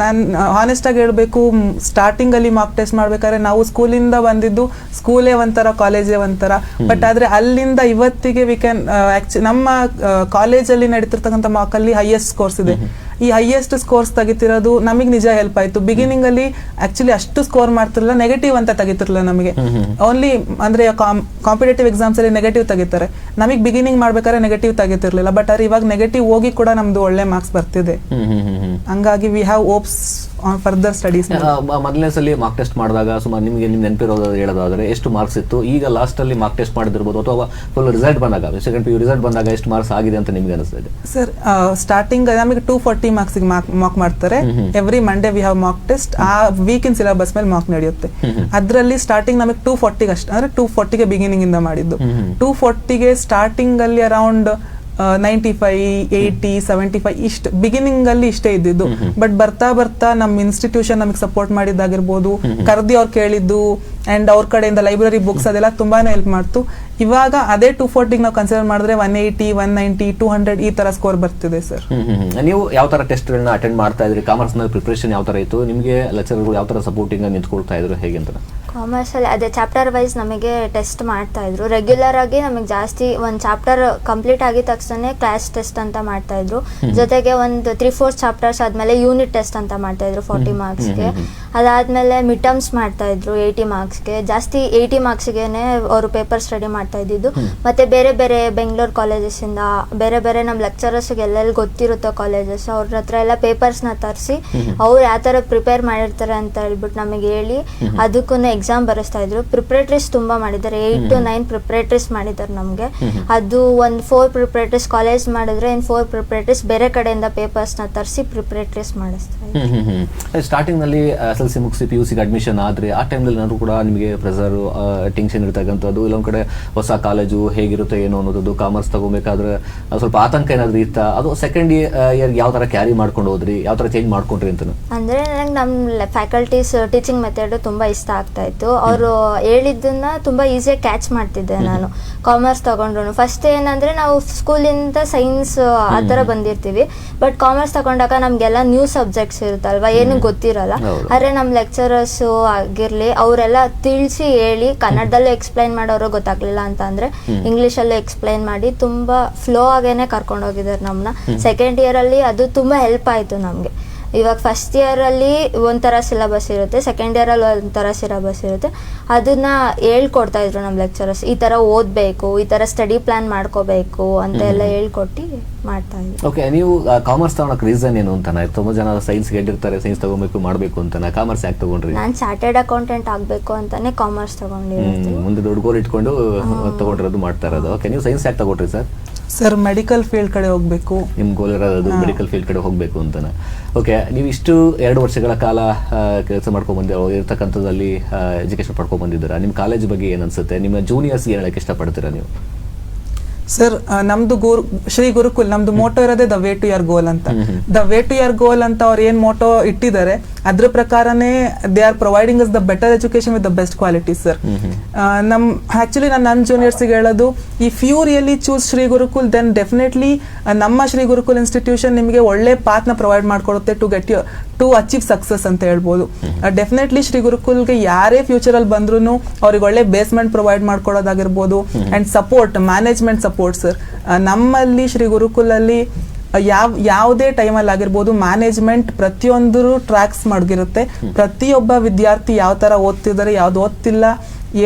ನಾನು ಹಾನೆಸ್ಟ್ ಆಗಿ ಹೇಳ್ಬೇಕು, ಸ್ಟಾರ್ಟಿಂಗ್ ಅಲ್ಲಿ ಮಾರ್ಕ್ ಟೆಸ್ಟ್ ಮಾಡ್ಬೇಕಾದ್ರೆ ನಾವು ಸ್ಕೂಲಿಂದ ಬಂದಿದ್ದು, ಸ್ಕೂಲೇ ಒಂಥರ ಕಾಲೇಜೇ ಒಂಥರ. ಬಟ್ ಆದ್ರೆ ಅಲ್ಲಿಂದ ಇವತ್ತಿಗೆ ವಿ ಕ್ಯಾನ್ ನಮ್ಮ ಕಾಲೇಜಲ್ಲಿ ನಡೀತಿರ್ತಕ್ಕಂಥ ಮಾರ್ಕ್ ಅಲ್ಲಿ ಹೈಯೆಸ್ಟ್ ಸ್ಕೋರ್ಸ್ ಇದೆ. ಈ ಹೈಯೆಸ್ಟ್ ಸ್ಕೋರ್ಸ್ ತೆಗಿತಿರೋದು ನಮಗೆ ನಿಜ ಹೆಲ್ಪ್ ಆಯ್ತು. ಬಿಗಿನಿಂಗ್ ಅಲ್ಲಿ ಆಕ್ಚುಲಿ ಅಷ್ಟು ಸ್ಕೋರ್ ಮಾಡ್ತಿರ್ಲಿಲ್ಲ, ನೆಗೆಟಿವ್ ಅಂತ ತೆಗಿತಿರ್ಲಿಲ್ಲ ನಮಗೆ. ಓನ್ಲಿ ಅಂದ್ರೆ ಕಾಂಪಿಟೇಟಿವ್ ಎಕ್ಸಾಮ್ಸ್ ಅಲ್ಲಿ ನೆಗೆಟಿವ್ ತೆಗಿತಾರೆ, ನಮಗೆ ಬಿಗಿನಿಂಗ್ ಮಾಡ್ಬೇಕಾದ್ರೆ ನೆಗೆಟಿವ್ ತೆಗಿತಿರ್ಲಿಲ್ಲ. ಬಟ್ ಆದ್ರೆ ಇವಾಗ ನೆಗೆಟಿವ್ ಹೋಗಿ ಕೂಡ ನಮ್ದು ಒಳ್ಳೆ ಮಾರ್ಕ್ಸ್ ಬರ್ತಿದೆ. ಹಂಗಾಗಿ we have hopes on further studies. ಮೊದಲನೇ ಸಲ ಮಾರ್ಕ್ ಟೆಸ್ಟ್ ಮಾಡಿದಾಗ ಸುಮಾರು ನಿಮಗೆ ನೆನಪಿರೋದು ಹೇಳೋದಾದ್ರೆ ಎಷ್ಟು ಮಾರ್ಕ್ಸ್ ಇತ್ತು? ಈಗ ಲಾಸ್ಟ್ ಅಲ್ಲಿ ಮಾರ್ಕ್ ಟೆಸ್ಟ್ ಮಾಡಿದಿರ್ಬೋದು, ಅಥವಾ ಫುಲ್ ರಿಸಲ್ಟ್ ಬಂದಾಗ, ಸೆಕೆಂಡ್ PU ರಿಸಲ್ಟ್ ಬಂದಾಗ ಎಷ್ಟು ಮಾರ್ಕ್ಸ್ ಆಗಿದೆ ಅಂತ ನಿಮ್ಗೆ ಅನಿಸ್ತದೆ? ಸರ್, ಸ್ಟಾರ್ಟಿಂಗ್ ನಮಗೆ 240 ಮಾರ್ಕ್ಸ್ ಮಾರ್ಕ್ ಮಾಡ್ತಾರೆ. Every Monday we have mark test. ಆ ವೀಕಿನ ಸಿಲೆಬಸ್ ಮೇಲೆ ಮಾರ್ಕ್ ನಡೆಯುತ್ತೆ. ಅದರಲ್ಲಿ ಸ್ಟಾರ್ಟಿಂಗ್ ನಮಗೆ 240 ಅಷ್ಟೇ, ಅಂದ್ರೆ 240ಗೆ ಬಿಗಿನಿಂಗ್ ಇಂದ ಮಾಡಿದ್ದು. 240ಗೆ ಸ್ಟಾರ್ಟಿಂಗ್ ಅಲ್ಲಿ ಅರೌಂಡ್ 95, 80, 75 ಇಷ್ಟು ಬಿಗಿನಿಂಗ್ ಅಲ್ಲಿ ಇಷ್ಟೇ ಇದ್ದಿದ್ದು. ಬಟ್ ಬರ್ತಾ ಬರ್ತಾ ನಮ್ಮ ಇನ್ಸ್ಟಿಟ್ಯೂಷನ್ ನಮಗೆ ಸಪೋರ್ಟ್ ಮಾಡಿದ್ದಾಗಿರ್ಬೋದು, ಕರ್ದಿ ಅವ್ರು ಕೇಳಿದ್ದು ಅಂಡ್ ಅವ್ರ ಕಡೆಯಿಂದ ಲೈಬ್ರರಿ ಬುಕ್ಸ್ ಅದೆಲ್ಲ ತುಂಬಾನೇ ಹೆಲ್ಪ್ ಮಾಡ್ತು. ಇವಾಗ ಅದೇ 240 ನಾವು ಕನ್ಸಿಡರ್ ಮಾಡಿದ್ರೆ 180, 190, 200 ಈ ತರ ಸ್ಕೋರ್ ಬರ್ತಿದೆ ಸರ್. ನೀವು ಯಾವ ತರ ಟೆಸ್ಟ್ ಗಳನ್ನ ಅಟೆಂಡ್ ಮಾಡ್ತಾ ಇದ್ರಿ? ಕಾಮರ್ಸ್ ನಲ್ಲಿ ಪ್ರಿಪರೇಷನ್ ಯಾವ ತರ ಇತ್ತು? ನಿಮಗೆ ಲೆಕ್ಚರರ್ಗಳು ಯಾವ ತರ ಸಪೋರ್ಟಿಂಗ್ ನಿಂತ್ಕೊಳ್ತಾ ಇದ್ರು, ಹೇಗೆ ಅಂತ? ಕಾಮರ್ಸ್ ಅಲ್ಲಿ ಅದೇ ಚಾಪ್ಟರ್ ವೈಸ್ ನಮಗೆ ಟೆಸ್ಟ್ ಮಾಡ್ತಾ ಇದ್ರು. ರೆಗ್ಯುಲರ್ ಆಗಿ ನಮಗೆ ಜಾಸ್ತಿ ಒಂದು ಚಾಪ್ಟರ್ ಕಂಪ್ಲೀಟ್ ಆಗಿದ ತಕ್ಷಣ ಕ್ಲಾಸ್ ಟೆಸ್ಟ್ ಅಂತ ಮಾಡ್ತಾ ಇದ್ರು. ಜೊತೆಗೆ ಒಂದು 3-4 ಚಾಪ್ಟರ್ಸ್ ಆದ್ಮೇಲೆ ಯೂನಿಟ್ ಟೆಸ್ಟ್ ಅಂತ ಮಾಡ್ತಾ ಇದ್ರು 40 ಮಾರ್ಕ್ಸ್ಗೆ. ಅದಾದ್ಮೇಲೆ ಮಿಡ್ ಟರ್ಮ್ಸ್ ಮಾಡ್ತಾ ಇದ್ರು 80 ಮಾರ್ಕ್ಸ್ಗೆ. ಜಾಸ್ತಿ 80 ಮಾರ್ಕ್ಸ್ಗೆನೆ ಅವರು ಪೇಪರ್ ಸ್ಟಡಿ ಮಾಡ್ತಾ ಇದ್ದಿದ್ದು. ಮತ್ತೆ ಬೇರೆ ಬೇರೆ ಬೆಂಗಳೂರು ಕಾಲೇಜಸ್ ಇಂದ ಬೇರೆ ಬೇರೆ ನಮ್ಮ ಲೆಕ್ಚರರ್ಸ್ ಎಲ್ಲೆಲ್ಲಿ ಗೊತ್ತಿರುತ್ತೋ ಕಾಲೇಜಸ್ ಅವ್ರ ಹತ್ರ ಎಲ್ಲ ಪೇಪರ್ಸ್ ನ ತರಿಸಿ ಅವ್ರು ಯಾವ ತರ ಪ್ರಿಪೇರ್ ಮಾಡಿರ್ತಾರೆ ಅಂತ ಹೇಳ್ಬಿಟ್ಟು ನಮಗೆ ಹೇಳಿ ಅದಕ್ಕೂ ಎಕ್ಸಾಮ್ ಬರೆಸ್ತಾ ಇದ್ರು. ಪ್ರಿಪರೇಟರೀಸ್ ತುಂಬಾ ಮಾಡಿದ್ದಾರೆ, 8 to 9 ಪ್ರಿಪರೇಟರೀಸ್ ಮಾಡಿದ್ದಾರೆ ನಮ್ಗೆ. ಅದು ಒಂದು 4 ಪ್ರಿಪರೇಟರೀಸ್ ಕಾಲೇಜ್ ಮಾಡಿದ್ರೆ ಇನ್ 4 ಪ್ರಿಪರೇಟರೀಸ್ ಬೇರೆ ಕಡೆಯಿಂದ ಪೇಪರ್ಸ್ ನ ತರಿಸಿ ಪ್ರಿಪರೇಟರೀಸ್ ಮಾಡಿಸ್ತಾ ಇದ್ರು. ಸ್ಟಾರ್ಟಿಂಗ್ ನಲ್ಲಿ SLC ಮುಗಿಸಿ PUC ಅಡ್ಮಿಷನ್ ಆದ್ರೆ ಆ ಟೈಮ್ನಲ್ಲಿ ನಾನು ಕೂಡ ನಿಮಗೆ ಪ್ರೆಸರ್ ಟೆನ್ಷನ್ ಇರ್ತಕ್ಕಂಥದ್ದು, ಇಲ್ಲೊಂದ್ ಕಡೆ ಹೊಸ ಕಾಲೇಜು ಹೇಗಿರುತ್ತೆ ಏನೋ ಅನ್ನೋದು, ಕಾಮರ್ಸ್ ತಗೋಬೇಕಾದ್ರೆ ಸ್ವಲ್ಪ ಆತಂಕ ಏನಾದ್ರು ಇತ್ತ? ಅದು ಸೆಕೆಂಡ್ ಇಯರ್ ಯಾವ ತರ ಕ್ಯಾರಿ ಮಾಡ್ಕೊಂಡು ಹೋದ್ರಿ, ಯಾವ ತರ ಚೇಂಜ್ ಮಾಡ್ಕೊಂಡ್ರಿ ಅಂತ? ಅಂದ್ರೆ ನಂಗೆ ನಮ್ಮ ಫ್ಯಾಕಲ್ಟೀಸ್ ಟೀಚಿಂಗ್ ಮೆಥಡ್ ತುಂಬಾ ಇಷ್ಟ ಆಗ್ತಾ ಇತ್ತು. ಅವರು ಹೇಳಿದ್ದನ್ನ ತುಂಬಾ ಈಸಿಯಾಗಿ ಕ್ಯಾಚ್ ಮಾಡ್ತಿದ್ದೆ ನಾನು ಕಾಮರ್ಸ್ ತಗೊಂಡ್ರು. ಫಸ್ಟ್ ಏನಂದ್ರೆ ನಾವು ಸ್ಕೂಲಿಂದ ಸೈನ್ಸ್ ಆ ತರ ಬಂದಿರ್ತೀವಿ, ಬಟ್ ಕಾಮರ್ಸ್ ತಗೊಂಡಾಗ ನಮ್ಗೆಲ್ಲ ನ್ಯೂ ಸಬ್ಜೆಕ್ಟ್ಸ್ ಇರುತ್ತಲ್ವಾ, ಏನು ಗೊತ್ತಿರಲ್ಲ. ಆದ್ರೆ ನಮ್ ಲೆಕ್ಚರರ್ಸ್ ಆಗಿರ್ಲಿ ಅವರೆಲ್ಲ ತಿಳಿಸಿ ಹೇಳಿ ಕನ್ನಡದಲ್ಲೂ ಎಕ್ಸ್ಪ್ಲೈನ್ ಮಾಡೋರು ಗೊತ್ತಾಗ್ಲಿಲ್ಲ ಅಂತ ಅಂದ್ರೆ ಇಂಗ್ಲಿಷ್ ಅಲ್ಲೂ ಎಕ್ಸ್ಪ್ಲೈನ್ ಮಾಡಿ ತುಂಬಾ ಫ್ಲೋ ಆಗೇನೆ ಕರ್ಕೊಂಡು ಹೋಗಿದ್ದಾರೆ ನಮ್ನ. ಸೆಕೆಂಡ್ ಇಯರ್ ಅಲ್ಲಿ ಅದು ತುಂಬಾ ಹೆಲ್ಪ್ ಆಯ್ತು ನಮ್ಗೆ. ಇವಾಗ ಫಸ್ಟ್ ಇಯರ್ ಅಲ್ಲಿ ಒಂಥರ ಸಿಲೆಬಸ್ ಇರುತ್ತೆ, ಸೆಕೆಂಡ್ ಇಯರ್ ಅಲ್ಲಿ ಒಂಥರ ಸಿಲೆಬಸ್ ಇರುತ್ತೆ. ಅದನ್ನ ಹೇಳ್ಕೊಡ್ತಾ ಇದ್ರು ನಮ್ಮ ಲೆಕ್ಚರರ್ಸ್, ಈ ತರ ಓದ್ಬೇಕು, ಈ ತರ ಸ್ಟಡಿ ಪ್ಲಾನ್ ಮಾಡ್ಕೋಬೇಕು ಅಂತ ಎಲ್ಲ ಹೇಳ್ಕೊಟ್ಟು ಮಾಡ್ತಾ ಇದ್ರು. ಓಕೆ, ನೀವು ಕಾಮರ್ಸ್ ತಗೊಳಕ್ ರೀಸನ್ ಏನು ಅಂತ? ತುಂಬಾ ಜನ ಸೈನ್ಸ್ ಗೆದ್ದಿರ್ತಾರೆ, ಸೈನ್ಸ್ ತಗೋಬೇಕು ಮಾಡ್ಬೇಕು ಅಂತ. ಕಾಮರ್ಸ್ ಯಾಕೆ ತಗೊಂಡ್ರಿ? ನಾನು ಚಾರ್ಟೆಡ್ ಅಕೌಂಟೆಂಟ್ ಆಗ್ಬೇಕು ಅಂತಾನೆ ಕಾಮರ್ಸ್ ತಗೊಂಡಿರೋದು. ಮುಂದೆ ದೊಡ್ಡ ಗೋಲ್ ಇಟ್ಕೊಂಡು ತಗೊಂಡಿರೋದು ಮಾಡ್ತಾ ಇರೋದು. ಓಕೆ, ನೀವು ಸೈನ್ಸ್ ಯಾಕೆ ತಗೊಂಡ್ರಿ ಸರ್? ಸರ್, ಮೆಡಿಕಲ್ ಫೀಲ್ಡ್ ಕಡೆ ಹೋಗ್ಬೇಕು. ನಿಮ್ ಗೋಲ್ ಇರೋದು ಮೆಡಿಕಲ್ ಫೀಲ್ಡ್ ಕಡೆ ಹೋಗ್ಬೇಕು ಅಂತಾನೆ. ಓಕೆ, ನೀವು ಇಷ್ಟು 2 ವರ್ಷಗಳ ಕಾಲ ಕೆಲಸ ಮಾಡ್ಕೊಂಡ್ ಇರ್ತಕ್ಕಂಥದ್ದಲ್ಲಿ ಎಜುಕೇಶನ್ ಪಡ್ಕೊಂಡ್ ಬಂದಿದ್ದೀರಾ. ನಿಮ್ ಕಾಲೇಜ್ ಬಗ್ಗೆ ಏನ್ ಅನ್ಸುತ್ತೆ? ನಿಮ್ಮ ಜೂನಿಯರ್ಸ್ ಏನ್ ಹೇಳಕ್ ಇಷ್ಟಪಡ್ತೀರಾ ನೀವು? ಸರ್, ನಮ್ದು ಶ್ರೀ ಗುರುಕುಲ್ ನಮ್ದು ಮೋಟೋ ಇರೋದೇ the way to your goal ಅಂತ. The way to your goal ಅಂತ ಅವ್ರು ಏನ್ ಮೋಟೋ ಇಟ್ಟಿದ್ದಾರೆ ಅದ್ರ ಪ್ರಕಾರನೇ they are providing us the better education with the best quality sir. Actually ನಾನು ನನ್ನ ಜೂನಿಯರ್ಸ್ಗೆ ಹೇಳೋದು, if you really choose Shri Gurukul then definitely ನಮ್ಮ ಶ್ರೀ ಗುರುಕುಲ್ ಇನ್ಸ್ಟಿಟ್ಯೂಷನ್ ನಿಮಗೆ ಒಳ್ಳೆ ಪಾತ್ನ ಪ್ರೊವೈಡ್ ಮಾಡ್ಕೊಡುತ್ತೆ ಟು ಅಚೀವ್ ಸಕ್ಸಸ್ ಅಂತ ಹೇಳ್ಬೋದು. ಡೆಫಿನೆಟ್ಲಿ ಶ್ರೀ ಗುರುಕುಲ್ಗೆ ಯಾರೇ ಫ್ಯೂಚರ್ ಅಲ್ಲಿ ಬಂದ್ರು ಅವ್ರಿಗೆ ಒಳ್ಳೆ ಬೇಸ್ಮೆಂಟ್ ಪ್ರೊವೈಡ್ ಮಾಡ್ಕೊಡೋದಾಗಿರ್ಬೋದು and support, management support sir. ನಮ್ಮಲ್ಲಿ ಶ್ರೀ ಗುರುಕುಲ್ ಅಲ್ಲಿ ಯಾವುದೇ ಟೈಮಲ್ಲಿ ಆಗಿರ್ಬೋದು ಮ್ಯಾನೇಜ್ಮೆಂಟ್ ಪ್ರತಿಯೊಂದು ಟ್ರ್ಯಾಕ್ಸ್ ಮಡಗಿರುತ್ತೆ. ಪ್ರತಿಯೊಬ್ಬ ವಿದ್ಯಾರ್ಥಿ ಯಾವ ತರ ಓದ್ತಿದ್ದಾರೆ, ಯಾವ್ದು ಓದ್ತಿಲ್ಲ,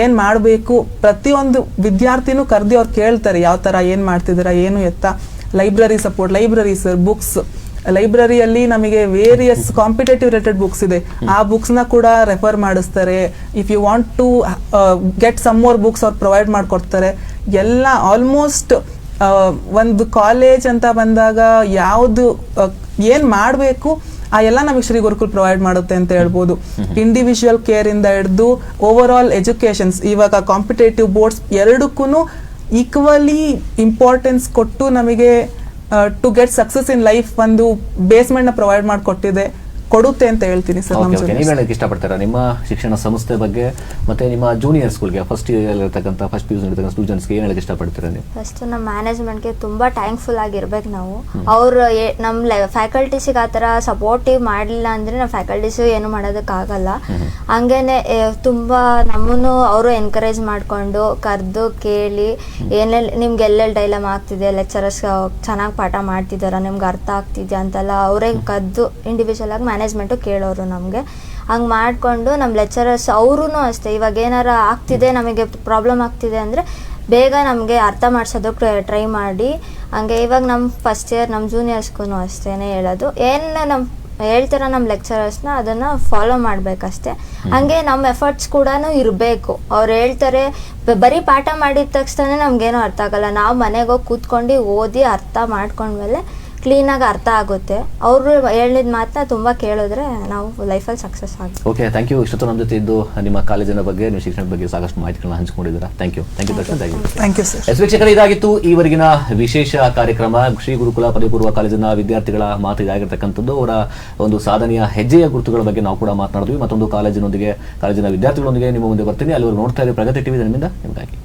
ಏನ್ ಮಾಡಬೇಕು, ಪ್ರತಿಯೊಂದು ವಿದ್ಯಾರ್ಥಿನೂ ಕರೆದಿ ಅವ್ರು ಕೇಳ್ತಾರೆ ಯಾವ ತರ ಏನ್ ಮಾಡ್ತಿದ್ದೀರಾ, ಏನು ಎತ್ತ. Library support, library sir, books, ಲೈಬ್ರರಿಯಲ್ಲಿ ನಮಗೆ ವೇರಿಯಸ್ ಕಾಂಪಿಟೇಟಿವ್ ರಿಲೇಟೆಡ್ ಬುಕ್ಸ್ ಇದೆ, ಆ ಬುಕ್ಸ್ ನ ಕೂಡ ರೆಫರ್ ಮಾಡಿಸ್ತಾರೆ. If you want to get some more books ಅವ್ರು ಪ್ರೊವೈಡ್ ಮಾಡ್ಕೊಡ್ತಾರೆ. ಎಲ್ಲ ಆಲ್ಮೋಸ್ಟ್ ಒಂದು ಕಾಲೇಜ್ ಅಂತ ಬಂದಾಗ ಯಾವುದು ಏನ್ ಮಾಡಬೇಕು ಆ ಎಲ್ಲ ನಮಗೆ ಶ್ರೀ ಗುರುಕುಲ್ ಪ್ರೊವೈಡ್ ಮಾಡುತ್ತೆ ಅಂತ ಹೇಳ್ಬೋದು. ಇಂಡಿವಿಜುವಲ್ ಕೇರ್ ಇಂದ ಹಿಡಿದು ಓವರ್ ಆಲ್ ಎಜುಕೇಶನ್ಸ್, ಇವಾಗ ಕಾಂಪಿಟೇಟಿವ್ ಬೋರ್ಡ್ಸ್ ಎರಡಕ್ಕೂ ಈಕ್ವಲಿ ಇಂಪಾರ್ಟೆನ್ಸ್ ಕೊಟ್ಟು ನಮಗೆ to get success in life ಒಂದು ಬೇಸ್ಮೆಂಟ್ ನ ಪ್ರೊವೈಡ್ ಕೊಡುತ್ತೆ ಅಂತ ಹೇಳ್ತೀನಿ ಸರ್. ನೀವು ಹೇಳಕ್ಕೆ ಇಷ್ಟಪಡ್ತೀರಾ ನಿಮ್ಮ ಶಿಕ್ಷಣ ಸಂಸ್ಥೆ ಬಗ್ಗೆ ಮತ್ತೆ ನಿಮ್ಮ ಜೂನಿಯರ್ ಸ್ಕೂಲ್ಗೆ ಫಸ್ಟ್ ಇಯರ್ ಇರತಕ್ಕಂಥ ಫಸ್ಟ್ PUC ಇರತಕ್ಕಂಥ ಸ್ಟೂಡೆಂಟ್ಸ್ಗೆ ಏನು ಹೇಳಕ್ಕೆ ಇಷ್ಟಪಡ್ತೀರಾ ನೀವು? ಫಸ್ಟ್ ನಮ್ಮ ಮ್ಯಾನೇಜ್ಮೆಂಟ್ಗೆ ತುಂಬ ಥ್ಯಾಂಕ್ಫುಲ್ ಆಗಿರ್ಬೇಕು ನಾವು. ಅವರು ನಮ್ಮ ಫ್ಯಾಕಲ್ಟೀಸಿಗೆ ಆ ಥರ ಸಪೋರ್ಟಿವ್ ಮಾಡಲಿಲ್ಲ ಅಂದರೆ ನಮ್ಮ ಫ್ಯಾಕಲ್ಟೀಸು ಏನು ಮಾಡೋದಕ್ಕಾಗಲ್ಲ. ಹಂಗೇನೆ ತುಂಬ ನಮ್ಮನ್ನು ಅವರು ಎನ್ಕರೇಜ್ ಮಾಡಿಕೊಂಡು ಕರೆದು ಕೇಳಿ ಏನೆಲ್ಲ ನಿಮ್ಗೆ ಎಲ್ಲೆಲ್ಲಿ ಡೈಲಮ್ ಆಗ್ತಿದೆ, ಲೆಕ್ಚರರ್ಸ್ ಚೆನ್ನಾಗಿ ಪಾಠ ಮಾಡ್ತಿದ್ದಾರಾ, ನಿಮ್ಗೆ ಅರ್ಥ ಆಗ್ತಿದ್ಯಾ ಅಂತೆಲ್ಲ ಅವರೇ ಕದ್ದು ಇಂಡಿವಿಜುವಲ್ ಆಗಿ ಮ್ಯಾನೇಜ್ಮೆಂಟು ಕೇಳೋರು ನಮಗೆ. ಹಂಗೆ ಮಾಡಿಕೊಂಡು ನಮ್ಮ ಲೆಕ್ಚರರ್ಸ್ ಅವರೂ ಅಷ್ಟೇ, ಇವಾಗ ಏನಾರ ಆಗ್ತಿದೆ, ನಮಗೆ ಪ್ರಾಬ್ಲಮ್ ಆಗ್ತಿದೆ ಅಂದರೆ ಬೇಗ ನಮಗೆ ಅರ್ಥ ಮಾಡಿಸೋದಕ್ಕೆ ಟ್ರೈ ಮಾಡಿ. ಹಂಗೆ ಇವಾಗ ನಮ್ಮ ಫಸ್ಟ್ ಇಯರ್ ನಮ್ಮ ಜೂನಿಯರ್ಸ್ಗೂ ಅಷ್ಟೇ ಹೇಳೋದು, ಏನು ನಮ್ಮ ಹೇಳ್ತಾರ ನಮ್ಮ ಲೆಕ್ಚರರ್ಸ್ನ ಅದನ್ನು ಫಾಲೋ ಮಾಡಬೇಕಷ್ಟೆ. ಹಂಗೆ ನಮ್ಮ ಎಫರ್ಟ್ಸ್ ಕೂಡ ಇರಬೇಕು. ಅವ್ರು ಹೇಳ್ತಾರೆ ಬರೀ ಪಾಠ ಮಾಡಿದ ತಕ್ಷಣ ನಮಗೇನೋ ಅರ್ಥ ಆಗಲ್ಲ, ನಾವು ಮನೆಗೆ ಹೋಗಿ ಕೂತ್ಕೊಂಡು ಓದಿ ಅರ್ಥ ಮಾಡ್ಕೊಂಡ್ಮೇಲೆ ಕ್ಲೀನಾಗಿ ಅರ್ಥ ಆಗುತ್ತೆ. ಅವರು ಹೇಳಿದ ಮಾತನ್ನ ತುಂಬ ಕೇಳಿದ್ರೆ ನಾವು ಲೈಫಲ್ಲಿ ಸಕ್ಸಸ್ ಆಗುತ್ತೆ. Okay, thank you. ಇಷ್ಟೊತ್ತು ನಮ್ಮ ಜೊತೆ ಇದ್ದು ನಿಮ್ಮ ಕಾಲೇಜಿನ ಬಗ್ಗೆ, ನಿಮ್ಮ ಶಿಕ್ಷಣದ ಬಗ್ಗೆ ಸಾಕಷ್ಟು ಮಾಹಿತಿಗಳನ್ನ ಹಂಚಿಕೊಂಡಿದ್ದೀರಾ. Thank you Darshan. Thank you sir. ವೀಕ್ಷಕರೇ, ಇದಾಗಿತ್ತು ಈವರೆಗಿನ ವಿಶೇಷ ಕಾರ್ಯಕ್ರಮ. ಶ್ರೀ ಗುರುಕುಲ ಪದವಿ ಪೂರ್ವ ಕಾಲೇಜಿನ ವಿದ್ಯಾರ್ಥಿಗಳ ಮಾತು ಇದಾಗಿರ್ತಕ್ಕಂಥದ್ದು. ಅವರ ಒಂದು ಸಾಧನೆಯ ಹೆಜ್ಜೆಯ ಗುರುತುಗಳ ಬಗ್ಗೆ ನಾವು ಕೂಡ ಮಾತನಾಡಿದ್ವಿ. ಮತ್ತೊಂದು ಕಾಲೇಜಿನ ವಿದ್ಯಾರ್ಥಿಗಳೊಂದಿಗೆ ನಿಮ್ಮ ಮುಂದೆ ಬರ್ತೀನಿ. ಅಲ್ಲಿವರೆಗೂ ನೋಡ್ತಾ ಇದ್ದೀವಿ ಪ್ರಗತಿ ಟಿವಿ. ನಿಮ್ಮಿಂದ ನಿಮಗಾಗಿ.